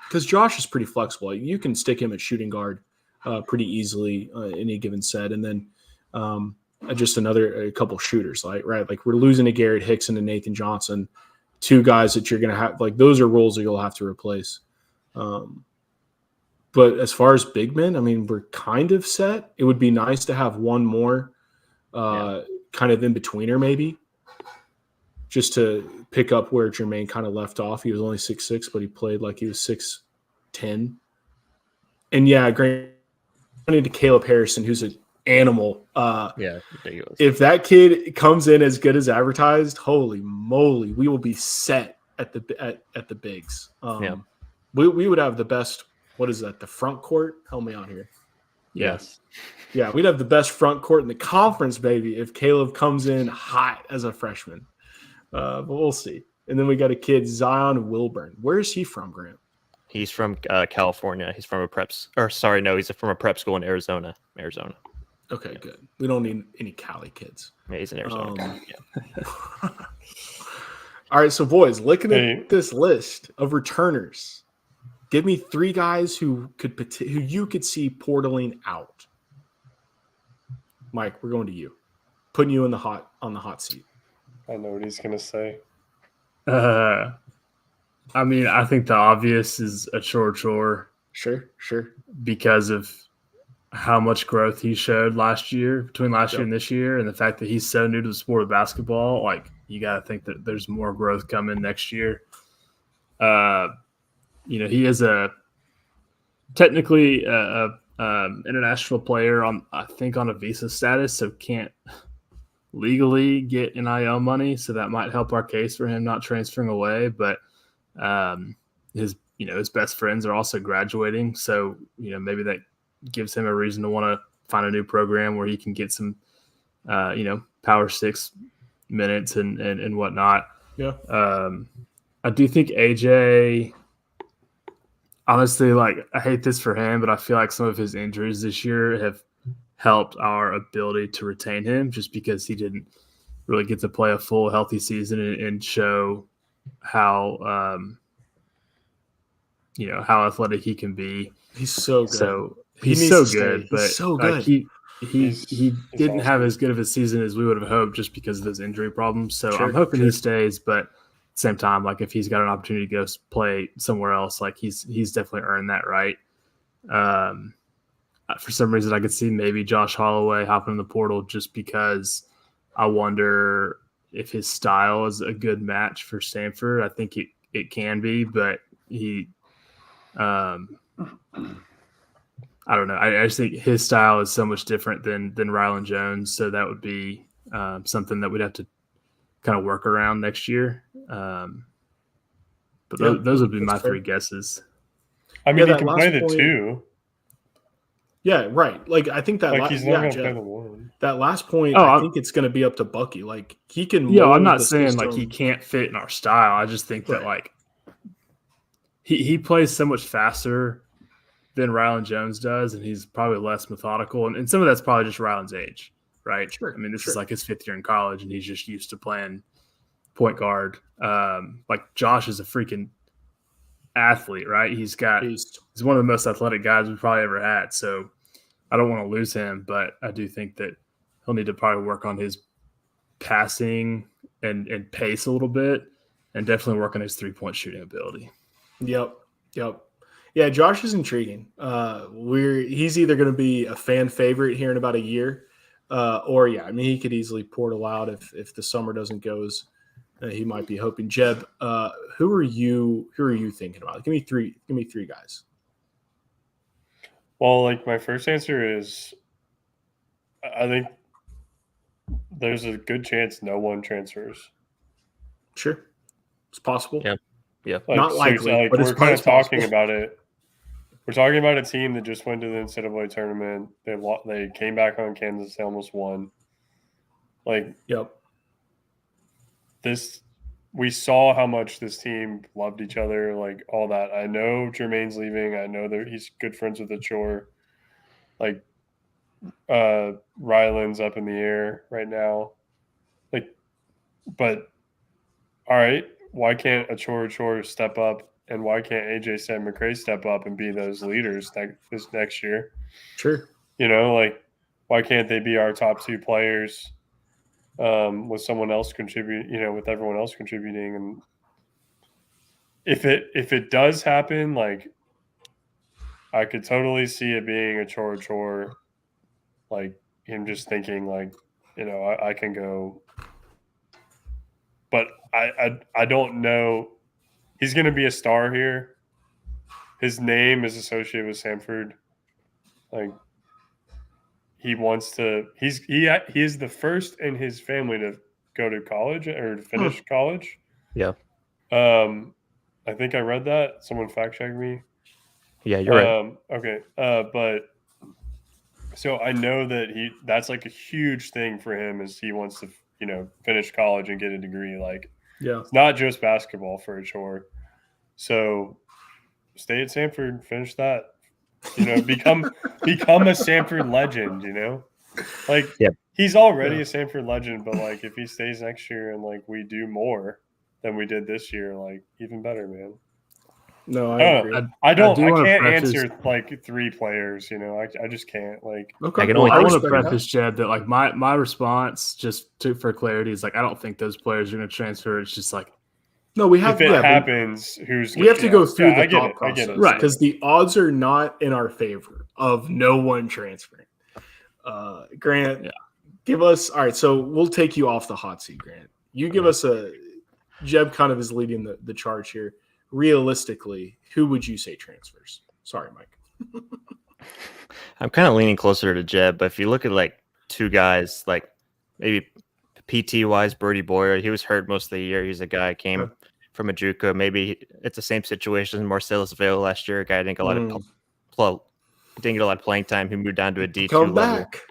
Because Josh is pretty flexible. You can stick him at shooting guard pretty easily in any given set. And then just a couple shooters, right? Like we're losing to Garrett Hickson and Nathan Johnson, two guys that you're going to have, like those are roles that you'll have to replace. But as far as big men, I mean, we're kind of set. It would be nice to have one more kind of in betweener maybe, just to pick up where Jermaine kind of left off. He was only 6'6", but he played like he was 6'10". And yeah, granted to Caleb Harrison, who's an animal. Ridiculous. If that kid comes in as good as advertised, holy moly, we will be set at the bigs. We would have the best. What is that? The front court? Help me out here. Yes. Yeah, we'd have the best front court in the conference, baby, if Caleb comes in hot as a freshman. But we'll see. And then we got a kid, Zion Wilburn. Where is he from, Grant? He's from California. He's from he's from a prep school in Arizona. Okay, good. We don't need any Cali kids. Yeah, he's in Arizona. All right, so boys, looking at this list of returners, give me three guys who you could see portaling out. Mike, we're going to you. Putting you on the hot seat. I know what he's gonna say. I mean, I think the obvious is a chore. Sure. Because of how much growth he showed between last year and this year, and the fact that he's so new to the sport of basketball, like you got to think that there's more growth coming next year. He is technically a international player on a visa status, so can't legally get NIL money. So that might help our case for him not transferring away. But his best friends are also graduating, so maybe that gives him a reason to want to find a new program where he can get some Power 6 minutes and whatnot. Yeah. I do think AJ, honestly, like I hate this for him, but I feel like some of his injuries this year have helped our ability to retain him, just because he didn't really get to play a full healthy season and show how how athletic he can be. He's so good. So he's so good, but he's so good. He didn't have as good of a season as we would have hoped, just because of those injury problems. So I'm hoping he stays, but at the same time, like if he's got an opportunity to go play somewhere else, like he's definitely earned that right. For some reason, I could see maybe Josh Holloway hopping in the portal, just because I wonder if his style is a good match for Samford. I think it can be, but he I don't know. I just think his style is so much different than Ryland Jones. So that would be something that we'd have to kind of work around next year. But those would be my three guesses. I mean, he can play the two. Yeah, right. Like I think that he's not going to play the one. That last point, I think it's going to be up to Bucky. Like he can. Yeah, I'm not saying like he can't fit in our style. I just think that like he plays so much faster than Ryland Jones does, and he's probably less methodical. And some of that's probably just Ryland's age, right? Sure. I mean, this is like his 5th year in college, and he's just used to playing point guard. Like Josh is a freaking athlete, right? He's one of the most athletic guys we've probably ever had. So I don't want to lose him, but I do think that he'll need to probably work on his passing and pace a little bit, and definitely work on his 3-point shooting ability. Yep. Yeah, Josh is intriguing. He's either going to be a fan favorite here in about a year, or he could easily portal out if the summer doesn't go as he might be hoping. Jeb, who are you thinking about? Give me three guys. Well, like my first answer is, I think there's a good chance no one transfers Sure. It's possible. Yeah. Yeah. Like, Not likely, like, but we're it's kind of talking possible. about it. We're talking about a team that just went to the NCAA tournament. They came back on Kansas. They almost won. Like, Yep. we saw how much this team loved each other, like all that. I know Jermaine's leaving. I know that he's good friends with Achor. Like, Ryland's up in the air right now. Like, but all right, why can't Achor step up, and why can't AJ Sam McCray step up and be those leaders this next year? Sure. You know, like, why can't they be our top 2 players with someone else contribute? You know, with everyone else contributing, and if it does happen, like, I could totally see it being a chore, like him just thinking, like, you know, I can go, but I don't know. He's going to be a star here. His name is associated with Samford. Like, he wants to. He is the first in his family to go to college or to finish college. Yeah. I think I read that. Someone fact checked me. Yeah, you're right. Okay. But so I know that that's like a huge thing for him, is he wants to, you know, finish college and get a degree. Like, Yeah. it's not just basketball for Achor. So stay at Samford, finish that. You know, become a Samford legend, you know? Like, he's already a Samford legend, but like, if he stays next year and like we do more than we did this year, like, even better, man. No, I agree. I can't answer like 3 players, you know. I just can't, like. Okay. I want to preface, Jed, that like my response, just for clarity, is like, I don't think those players are going to transfer. It's just like, no, we have. If it happens, we have to go through the thought process, I get it. Right? Because the odds are not in our favor of no one transferring. Grant, give us. All right, so we'll take you off the hot seat, Grant. You give us Jeb kind of is leading the charge here. Realistically, who would you say transfers? Sorry, Mike. I'm kind of leaning closer to Jeb, but if you look at like 2 guys, like maybe PT wise, Birdie Boyer, he was hurt most of the year. He's a guy who came from a JUCO. Maybe it's the same situation as Marcellus Vale last year. A guy didn't get a lot of playing time. He moved down to a D2 Come level. back.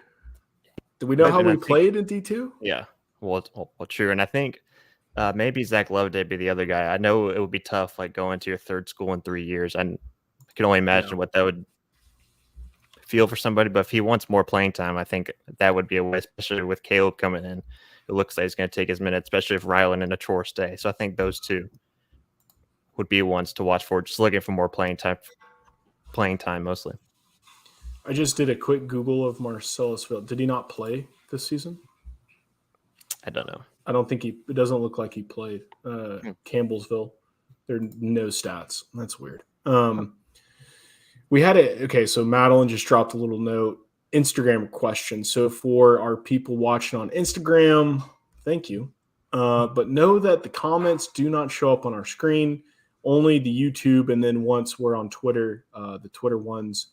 Do we know how we played in D2? Yeah, well, true. And I think maybe Zach Loveday be the other guy. I know it would be tough, like going to your 3rd school in 3 years. And I can only imagine what that would feel for somebody. But if he wants more playing time, I think that would be a way, especially with Caleb coming in. It looks like he's going to take his minutes, especially if Ryland and Achor stay. So I think those 2 would be ones to watch for, just looking for more playing time mostly. I just did a quick Google of Marcellusville. Did he not play this season? I don't know. I don't think it doesn't look like he played. Campbellsville. There are no stats. That's weird. We had so Madeline just dropped a little note. Instagram question. So for our people watching on Instagram, thank you. But know that the comments do not show up on our screen, only the YouTube. And then once we're on Twitter, the Twitter ones.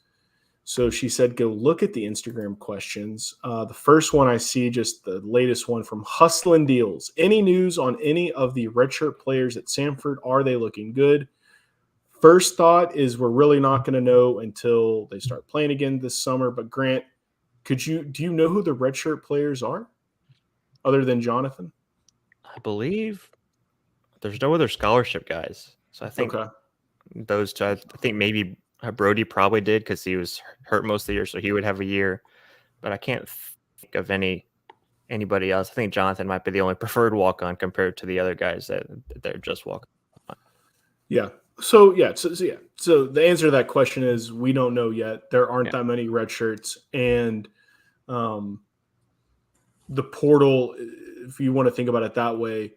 So she said, go look at the Instagram questions. The first one I see, just the latest one from Hustlin' Deals. Any news on any of the redshirt players at Samford? Are they looking good? First thought is we're really not going to know until they start playing again this summer. But Grant, do you know who the redshirt players are other than Jonathan? I believe there's no other scholarship guys. So I think those 2, I think maybe Brody probably did because he was hurt most of the year, so he would have a year. But I can't think of anybody else. I think Jonathan might be the only preferred walk-on compared to the other guys that they're just walk-on. Yeah. So the answer to that question is we don't know yet. There aren't that many red shirts, and the portal, if you want to think about it that way,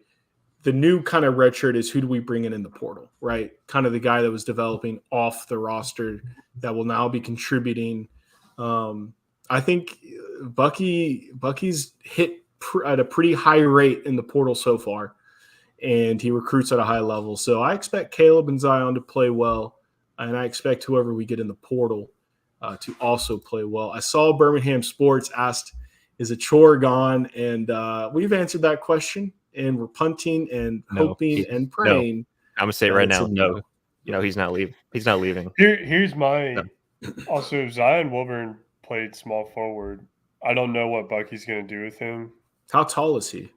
the new kind of red shirt is who do we bring in the portal, right? Kind of the guy that was developing off the roster that will now be contributing. I think Bucky's hit at a pretty high rate in the portal so far, and he recruits at a high level. So I expect Caleb and Zion to play well, and I expect whoever we get in the portal to also play well. I saw Birmingham Sports asked, is Achor gone? And we've answered that question. and we're punting and hoping and praying. I'm gonna say right now, no. He's not leaving. He's not leaving. Here's my also Zion Wilburn played small forward. I don't know what Bucky's gonna do with him. How tall is he?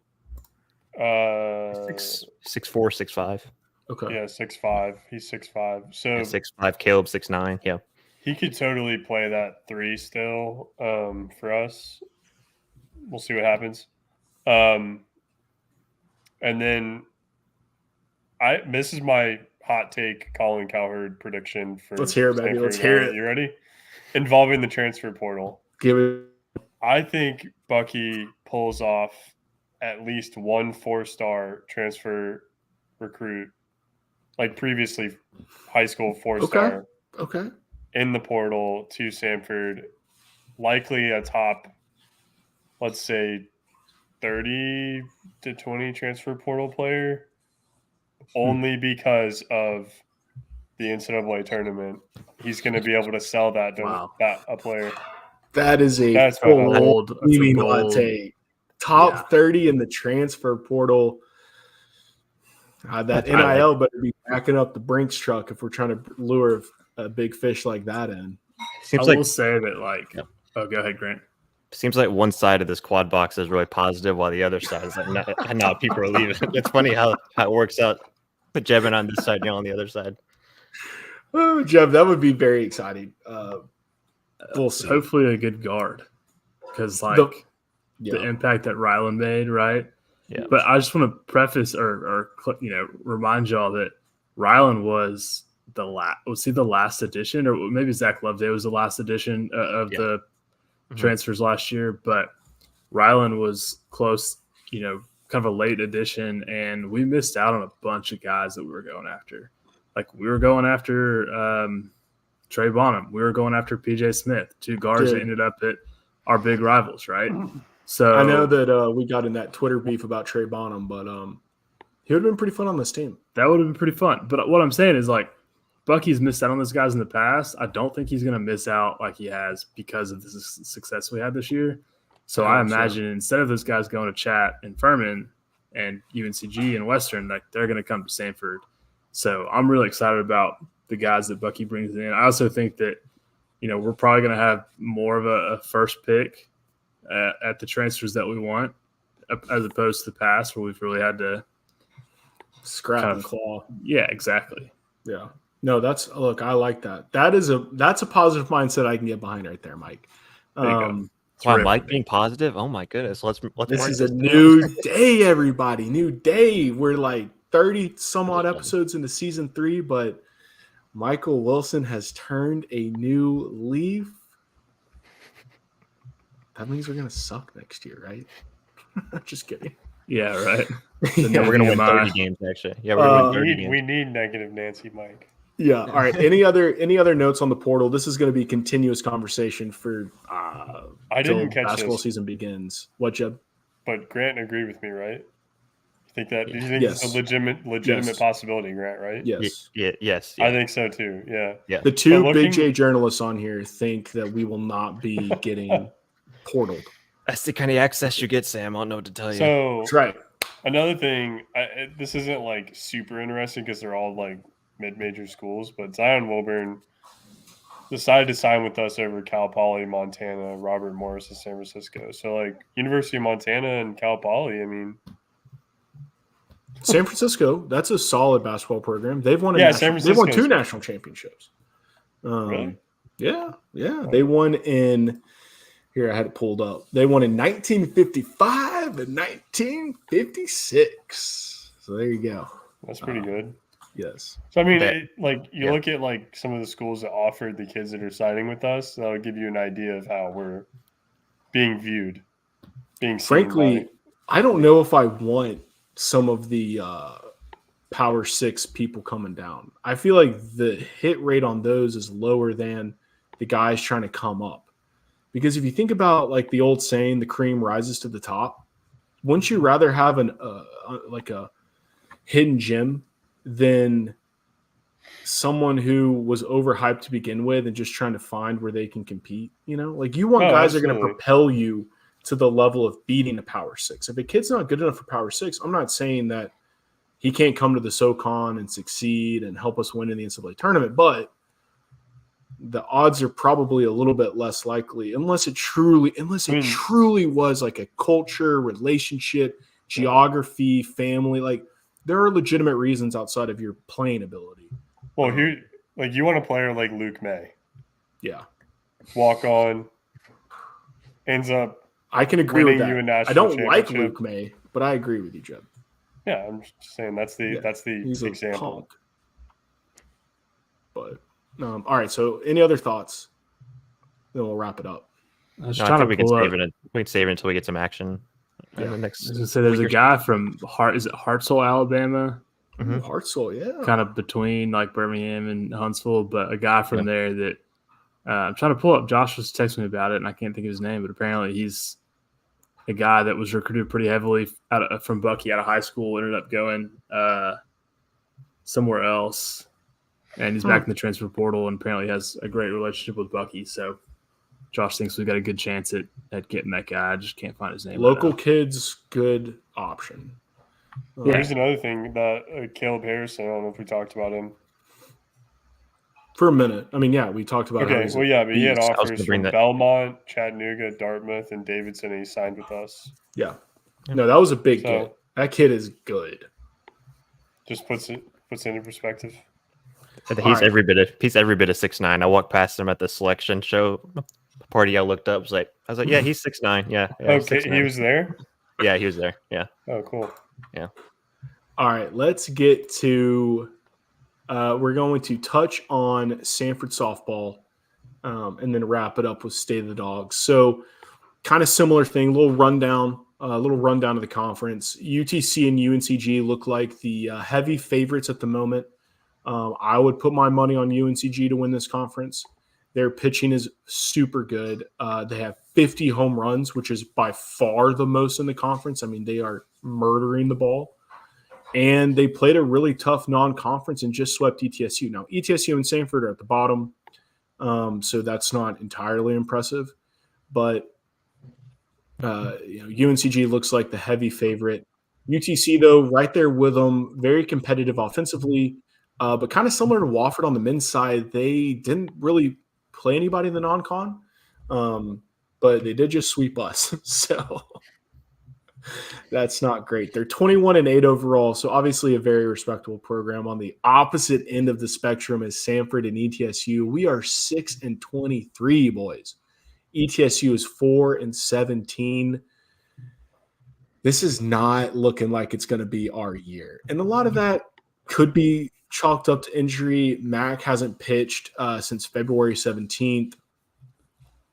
6'4", 6'5". Okay. Yeah, 6'5". He's 6'5". So 6'5". Caleb 6'9". Yeah. He could totally play that 3 still for us. We'll see what happens. And then this is my hot take Colin Cowherd prediction for Let's hear it, baby. Samford. Let's hear it. You ready? Involving the transfer portal. Give it. I think Bucky pulls off at least one 4-star transfer recruit, like previously high school 4-star. Okay. In the portal to Samford, likely a top, let's say, 30 to 20 transfer portal player, only because of the NCAA tournament. He's going to be able to sell that to a player. That is That's bold take. Top 30 in the transfer portal. That NIL better be backing up the Brinks truck if we're trying to lure a big fish like that in. I will say that, oh, go ahead, Grant. Seems like one side of this quad box is really positive, while the other side is like, no, people are leaving. It's funny how it works out. Put Jevin on this side, Neil on the other side. Oh, Jeff, that would be very exciting. We'll see. Hopefully a good guard, because the impact that Rylan made, right? Yeah. But I just want to preface or remind y'all that Rylan was the last edition, or maybe Zach Loveday was the last edition of the transfers last year, but Rylan was close, kind of a late addition, and we missed out on a bunch of guys that we were going after. Like, we were going after Trey Bonham. We were going after PJ Smith, 2 guards that ended up at our big rivals, right? So I know that we got in that Twitter beef about Trey Bonham, but he would have been pretty fun on this team. That would have been pretty fun. But what I'm saying is, Bucky's missed out on those guys in the past. I don't think he's going to miss out like he has because of the success we had this year. So I imagine instead of those guys going to Chat and Furman and UNCG and Western, they're going to come to Samford. So I'm really excited about the guys that Bucky brings in. I also think that, we're probably going to have more of a first pick at the transfers that we want, as opposed to the past where we've really had to scrap and claw. Yeah, exactly. Yeah. No, I like that. That's a positive mindset I can get behind right there, Mike. Wow, Mike being positive. Oh my goodness. Let's this is a new day, everybody. New day. We're 30 some odd episodes into season 3, but Michael Wilson has turned a new leaf. That means we're gonna suck next year, right? Just kidding. Yeah, right. Yeah, we're gonna win 30 games next year. Yeah, we're gonna win 30 games. We need negative Nancy, Mike. Yeah. All right. Any other notes on the portal? This is going to be continuous conversation for I didn't catch basketball this. season begins. What, Jeb? But Grant agreed with me, right? You think that? Do you think Yes. it's a legitimate possibility, Grant? Right? Yes. Yes. I think so too. Yeah. The 2 Big J journalists on here think that we will not be getting portaled. That's the kind of access you get, Sam. I don't know what to tell you. So that's right. Another thing, this isn't super interesting because they're all mid-major schools, but Zion Wilburn decided to sign with us over Cal Poly, Montana, Robert Morris of San Francisco. So University of Montana and Cal Poly, San Francisco, that's a solid basketball program. They've won they've won 2 national championships. Really? Yeah. They won in here. I had it pulled up. They won in 1955 and 1956. So there you go. That's pretty good. Yes. So look at some of the schools that offered the kids that are signing with us. That'll give you an idea of how we're being viewed. Frankly, I don't know if I want some of the Power 6 people coming down. I feel like the hit rate on those is lower than the guys trying to come up. Because if you think about the old saying, the cream rises to the top, wouldn't you rather have a hidden gem than someone who was overhyped to begin with and just trying to find where they can compete? You want guys that are going to propel you to the level of beating a Power 6. If a kid's not good enough for Power 6, I'm not saying that he can't come to the SoCon and succeed and help us win in the NCAA tournament, but the odds are probably a little bit less likely unless it truly was like a culture, relationship, geography, family. Like there are legitimate reasons outside of your playing ability. Well, you want a player like Luke May. Yeah. Walk on, ends up I can agree with winning you a that. national I don't like championship. Luke May, but I agree with you, Jeb. Yeah, I'm just saying that's the He's example. A punk. But all right. So, any other thoughts? Then we'll wrap it up. I think we can save it. We can save it until we get some action. Yeah. The next. I was gonna say there's a guy from Hartselle, Alabama. Mm-hmm. Hartselle, yeah. Kind of between like Birmingham and Huntsville, but a guy from there that I'm trying to pull up. Josh was texting me about it, and I can't think of his name, but apparently he's a guy that was recruited pretty heavily from Bucky out of high school, ended up going somewhere else, and he's back in the transfer portal, and apparently has a great relationship with Bucky. So Josh thinks we've got a good chance at getting that guy. I just can't find his name. Local kids, good option. Here's another thing that Caleb Harrison, I don't know if we talked about him. For a minute. I mean, yeah, we talked about it. Okay, well, yeah, but he had offers from Belmont, Chattanooga, Dartmouth, and Davidson, and he signed with us. Yeah. No, that was a big kid. That kid is good. Just puts it into perspective. He's every bit of 6'9". I walked past him at the selection show party. I looked up, I was like, yeah, he's 6'9". Yeah. Okay, he was there? Yeah, he was there. Yeah. Oh, cool. Yeah. All right, let's get to we're going to touch on Samford softball and then wrap it up with State of the Dogs. So kind of similar thing, a little rundown of the conference. UTC and UNCG look like the heavy favorites at the moment. I would put my money on UNCG to win this conference. Their pitching is super good. They have 50 home runs, which is by far the most in the conference. I mean, they are murdering the ball. And they played a really tough non-conference and just swept ETSU. Now, ETSU and Samford are at the bottom, so that's not entirely impressive. But UNCG looks like the heavy favorite. UTC, though, right there with them, very competitive offensively, but kind of similar to Wofford on the men's side. They didn't really play anybody in the non-con, but they did just sweep us. So that's not great. They're 21-8 overall, so obviously a very respectable program. On the opposite end of the spectrum is Samford and ETSU. We are 6-23, boys. ETSU is 4-17. This is not looking like it's going to be our year, and a lot of that could be chalked up to injury. Mac hasn't pitched since February 17th.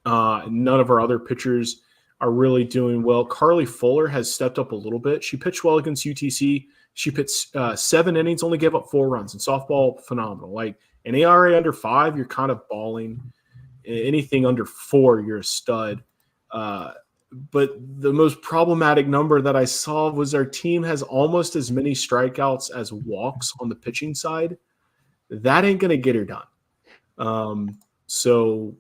None of our other pitchers are really doing well. Carly Fuller has stepped up a little bit. She pitched well against UTC. She pitched 7 innings, only gave up 4 runs. In softball, phenomenal. Like an ERA under 5, you're kind of balling. Anything under 4, you're a stud. But the most problematic number that I saw was our team has almost as many strikeouts as walks on the pitching side. That ain't going to get her done. So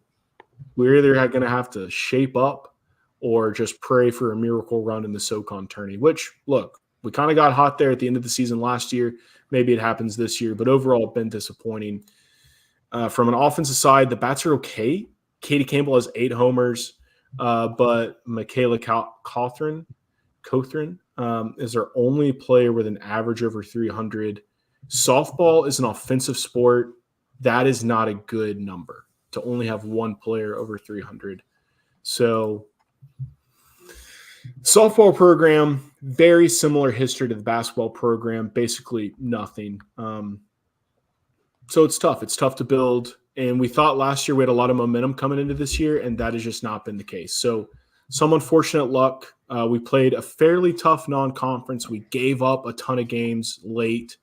we're either going to have to shape up or just pray for a miracle run in the SoCon tourney, which, look, we kind of got hot there at the end of the season last year. Maybe it happens this year, but overall been disappointing. From an offensive side, the bats are okay. Katie Campbell has 8 homers, but Michaela Cothran is our only player with an average over 300. Softball is an offensive sport. That is not a good number to only have one player over 300. So softball program, very similar history to the basketball program, basically nothing. So it's tough. It's tough to build. And we thought last year we had a lot of momentum coming into this year, and that has just not been the case. So some unfortunate luck. We played a fairly tough non-conference. We gave up a ton of games late,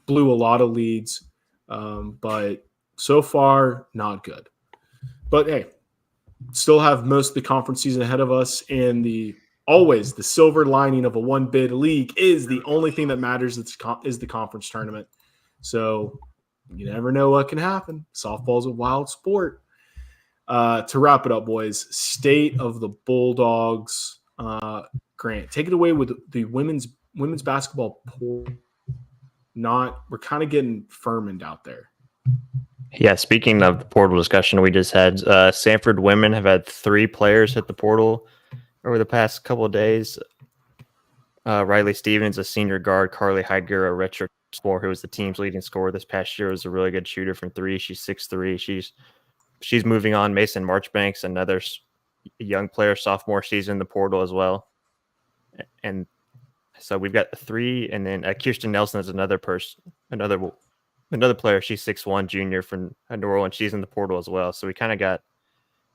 blew a lot of leads, but so far, not good. But hey, still have most of the conference season ahead of us, and always the silver lining of a one-bid league is the only thing that matters is the conference tournament. So you never know what can happen. Softball's a wild sport. To wrap it up, boys, state of the Bulldogs. Grant, take it away with the women's basketball portal. We're kind of getting fermented out there. Yeah, speaking of the portal discussion we just had, Samford women have had 3 players hit the portal over the past couple of days. Riley Stevens, a senior guard, Carly Heiger, a redshirt scorer who was the team's leading scorer this past year, was a really good shooter from 3. She's 6'3". She's moving on. Mason Marchbanks, another young player, sophomore season in the portal as well. And so we've got 3, and then Kirsten Nelson is another person, another player. She's 6'1", junior from New Orleans. She's in the portal as well. So we kind of got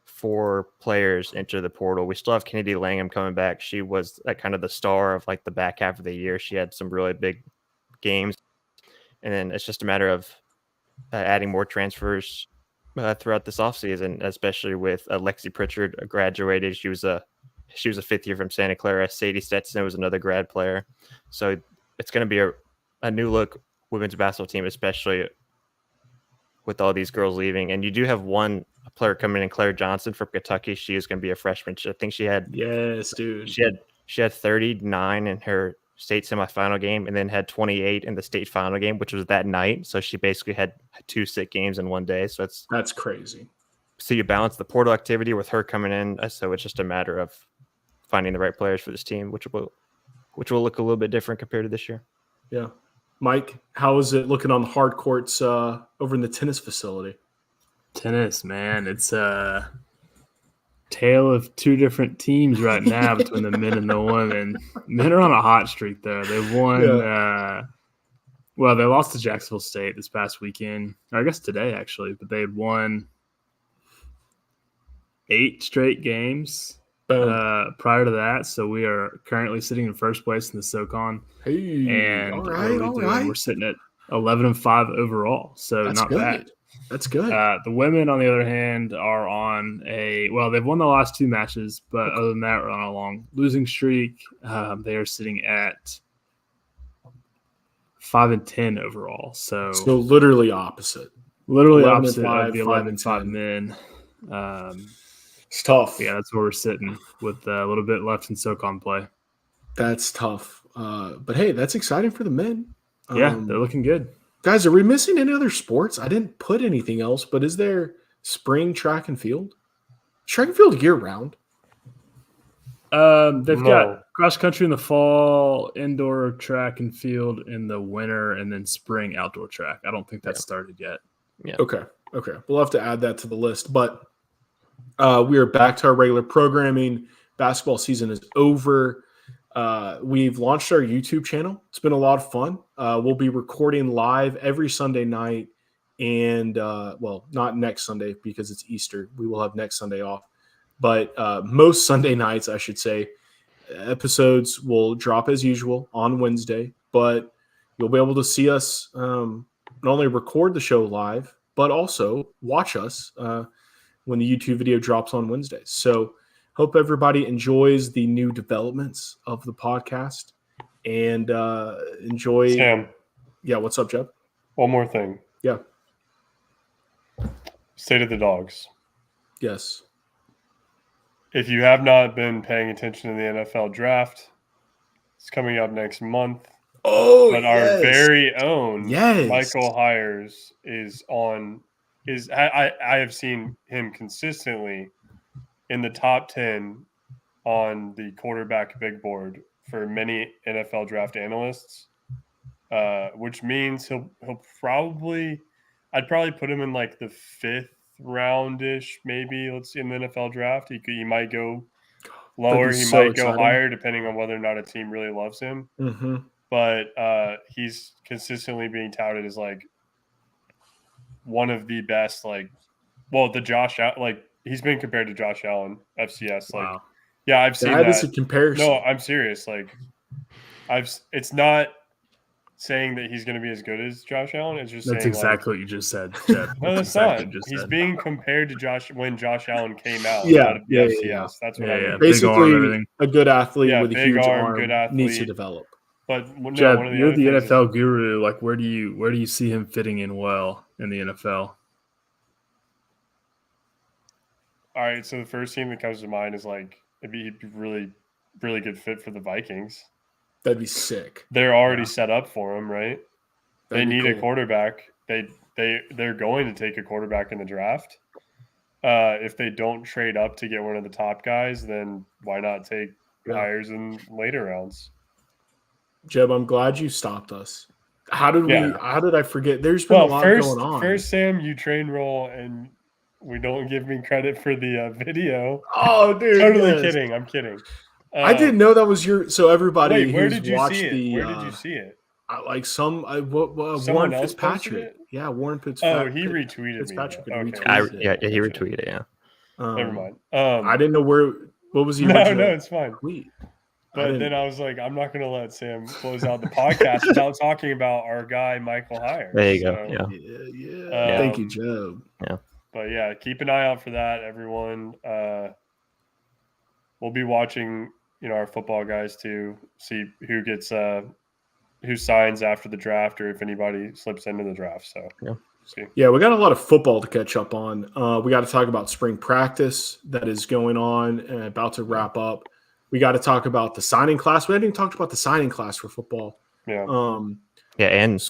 4 players enter the portal. We still have Kennedy Langham coming back. She was kind of the star of like the back half of the year. She had some really big games, and then it's just a matter of adding more transfers throughout this offseason, especially with Lexi Pritchard graduated. She was a 5th year from Santa Clara. Sadie Stetson was another grad player. So it's going to be a new look women's basketball team, especially with all these girls leaving. And you do have one player coming in, Claire Johnson from Kentucky. She is going to be a freshman. I think she had She had 39 in her state semifinal game, and then had 28 in the state final game, which was that night. So she basically had 2 sick games in one day. So that's crazy. So you balance the portal activity with her coming in. So it's just a matter of finding the right players for this team, which will look a little bit different compared to this year. Yeah. Mike, how is it looking on the hard courts over in the tennis facility? Tennis, man. It's a tale of 2 different teams right now between the men and the women. Men are on a hot streak, though. They've won they lost to Jacksonville State this past weekend. Or I guess today, actually. But they had won 8 straight games prior to that. So we are currently sitting in first place in the SoCon. Hey, and all right. We're sitting at 11-5 overall. So that's not good. bad. That's good. The women, on the other hand, are on they've won the last 2 matches, but other than that, we're on a long losing streak. They are sitting at 5-10 overall. So literally opposite. Literally opposite of the 11-5 men. It's tough. Yeah, that's where we're sitting with a little bit left in SoCon play. That's tough. But hey, that's exciting for the men. Yeah, they're looking good. Guys, are we missing any other sports? I didn't put anything else, but is there spring track and field? Track and field year round? They've got cross country in the fall, indoor track and field in the winter, and then spring outdoor track. I don't think that's started yet. Yeah. Okay. We'll have to add that to the list. But we are back to our regular programming. Basketball season is over. We've launched our YouTube channel. It's been a lot of fun. We'll be recording live every Sunday night, and not next Sunday because it's Easter. We will have next Sunday off, but most Sunday nights, I should say, episodes will drop as usual on Wednesday. But you'll be able to see us not only record the show live, but also watch us when the YouTube video drops on Wednesdays. So hope everybody enjoys the new developments of the podcast and enjoy. Sam. Yeah, what's up, Jeb? One more thing. Yeah. State of the Dogs. Yes. If you have not been paying attention to the NFL draft, it's coming up next month. Oh, but our very own Michael Hires I have seen him consistently in the top 10 on the quarterback big board for many NFL draft analysts, which means I'd probably put him in like the 5th round-ish, maybe. Let's see, in the NFL draft. He might go lower, he might go higher, depending on whether or not a team really loves him. Mm-hmm. But he's consistently being touted as like one of the best, he's been compared to Josh Allen, FCS. Wow. I've seen that is a comparison. No, I'm serious. It's not saying that he's going to be as good as Josh Allen. It's just that's saying exactly what you just said, Jeff. No, that's exactly not. He's being compared to Josh Allen came out. Yeah, out of the FCS. That's what I mean. Basically, a good athlete with a big huge arm, good athlete, needs to develop. But no, Jeb, you're the NFL guru. Like, where do you see him fitting in well in the NFL? All right, so the first team that comes to mind is he'd be really really good fit for the Vikings. That'd be sick. They're already set up for him, right? That'd they be need a cool. quarterback. They're going to take a quarterback in the draft. If they don't trade up to get one of the top guys, then why not take hires in later rounds? Jeb, I'm glad you stopped us. How did I forget? There's been a lot going on. First, Sam, you train roll, and we don't give me credit for the video. Oh, dude. Totally kidding. I'm kidding. I didn't know that was your. So everybody wait, where who's did you watched see it? the. Where did you see it? Warren Fitzpatrick. Yeah, Warren Fitzpatrick. Oh, he retweeted Fitzpatrick me. Okay. He retweeted it. Yeah. Never mind. I didn't know what was the original. No, it's fine. Tweet. But then I was like, I'm not going to let Sam close out the podcast without talking about our guy, Michael Hires. There you go. Yeah. Thank you, Joe. Yeah. But yeah, keep an eye out for that, everyone. We'll be watching, our football guys to see who gets who signs after the draft or if anybody slips into the draft. So see. Yeah, we got a lot of football to catch up on. We got to talk about spring practice that is going on and about to wrap up. We got to talk about the signing class. We haven't even talked about the signing class for football. Yeah. And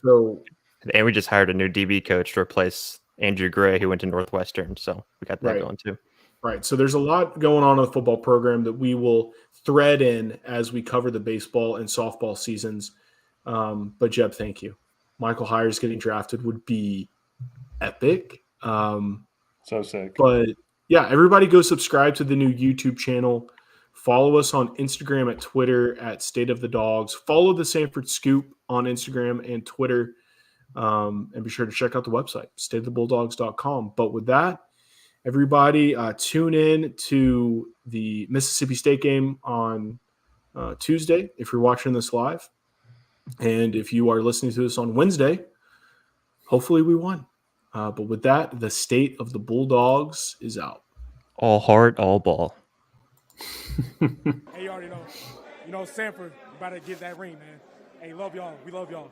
we just hired a new DB coach to replace Andrew Gray, who went to Northwestern. So we got that going too. Right. So there's a lot going on in the football program that we will thread in as we cover the baseball and softball seasons. But Jeb, thank you. Michael Hires getting drafted would be epic. So sick. But yeah, everybody go subscribe to the new YouTube channel. Follow us on Instagram and Twitter at State of the Dogs. Follow the Samford Scoop on Instagram and Twitter. And be sure to check out the website, stateofthebulldogs.com. But with that, everybody tune in to the Mississippi State game on Tuesday if you're watching this live. And if you are listening to this on Wednesday, hopefully we won. But with that, the State of the Bulldogs is out. All heart, all ball. Hey, you already know. Samford about to get that ring, man. Hey, love y'all. We love y'all.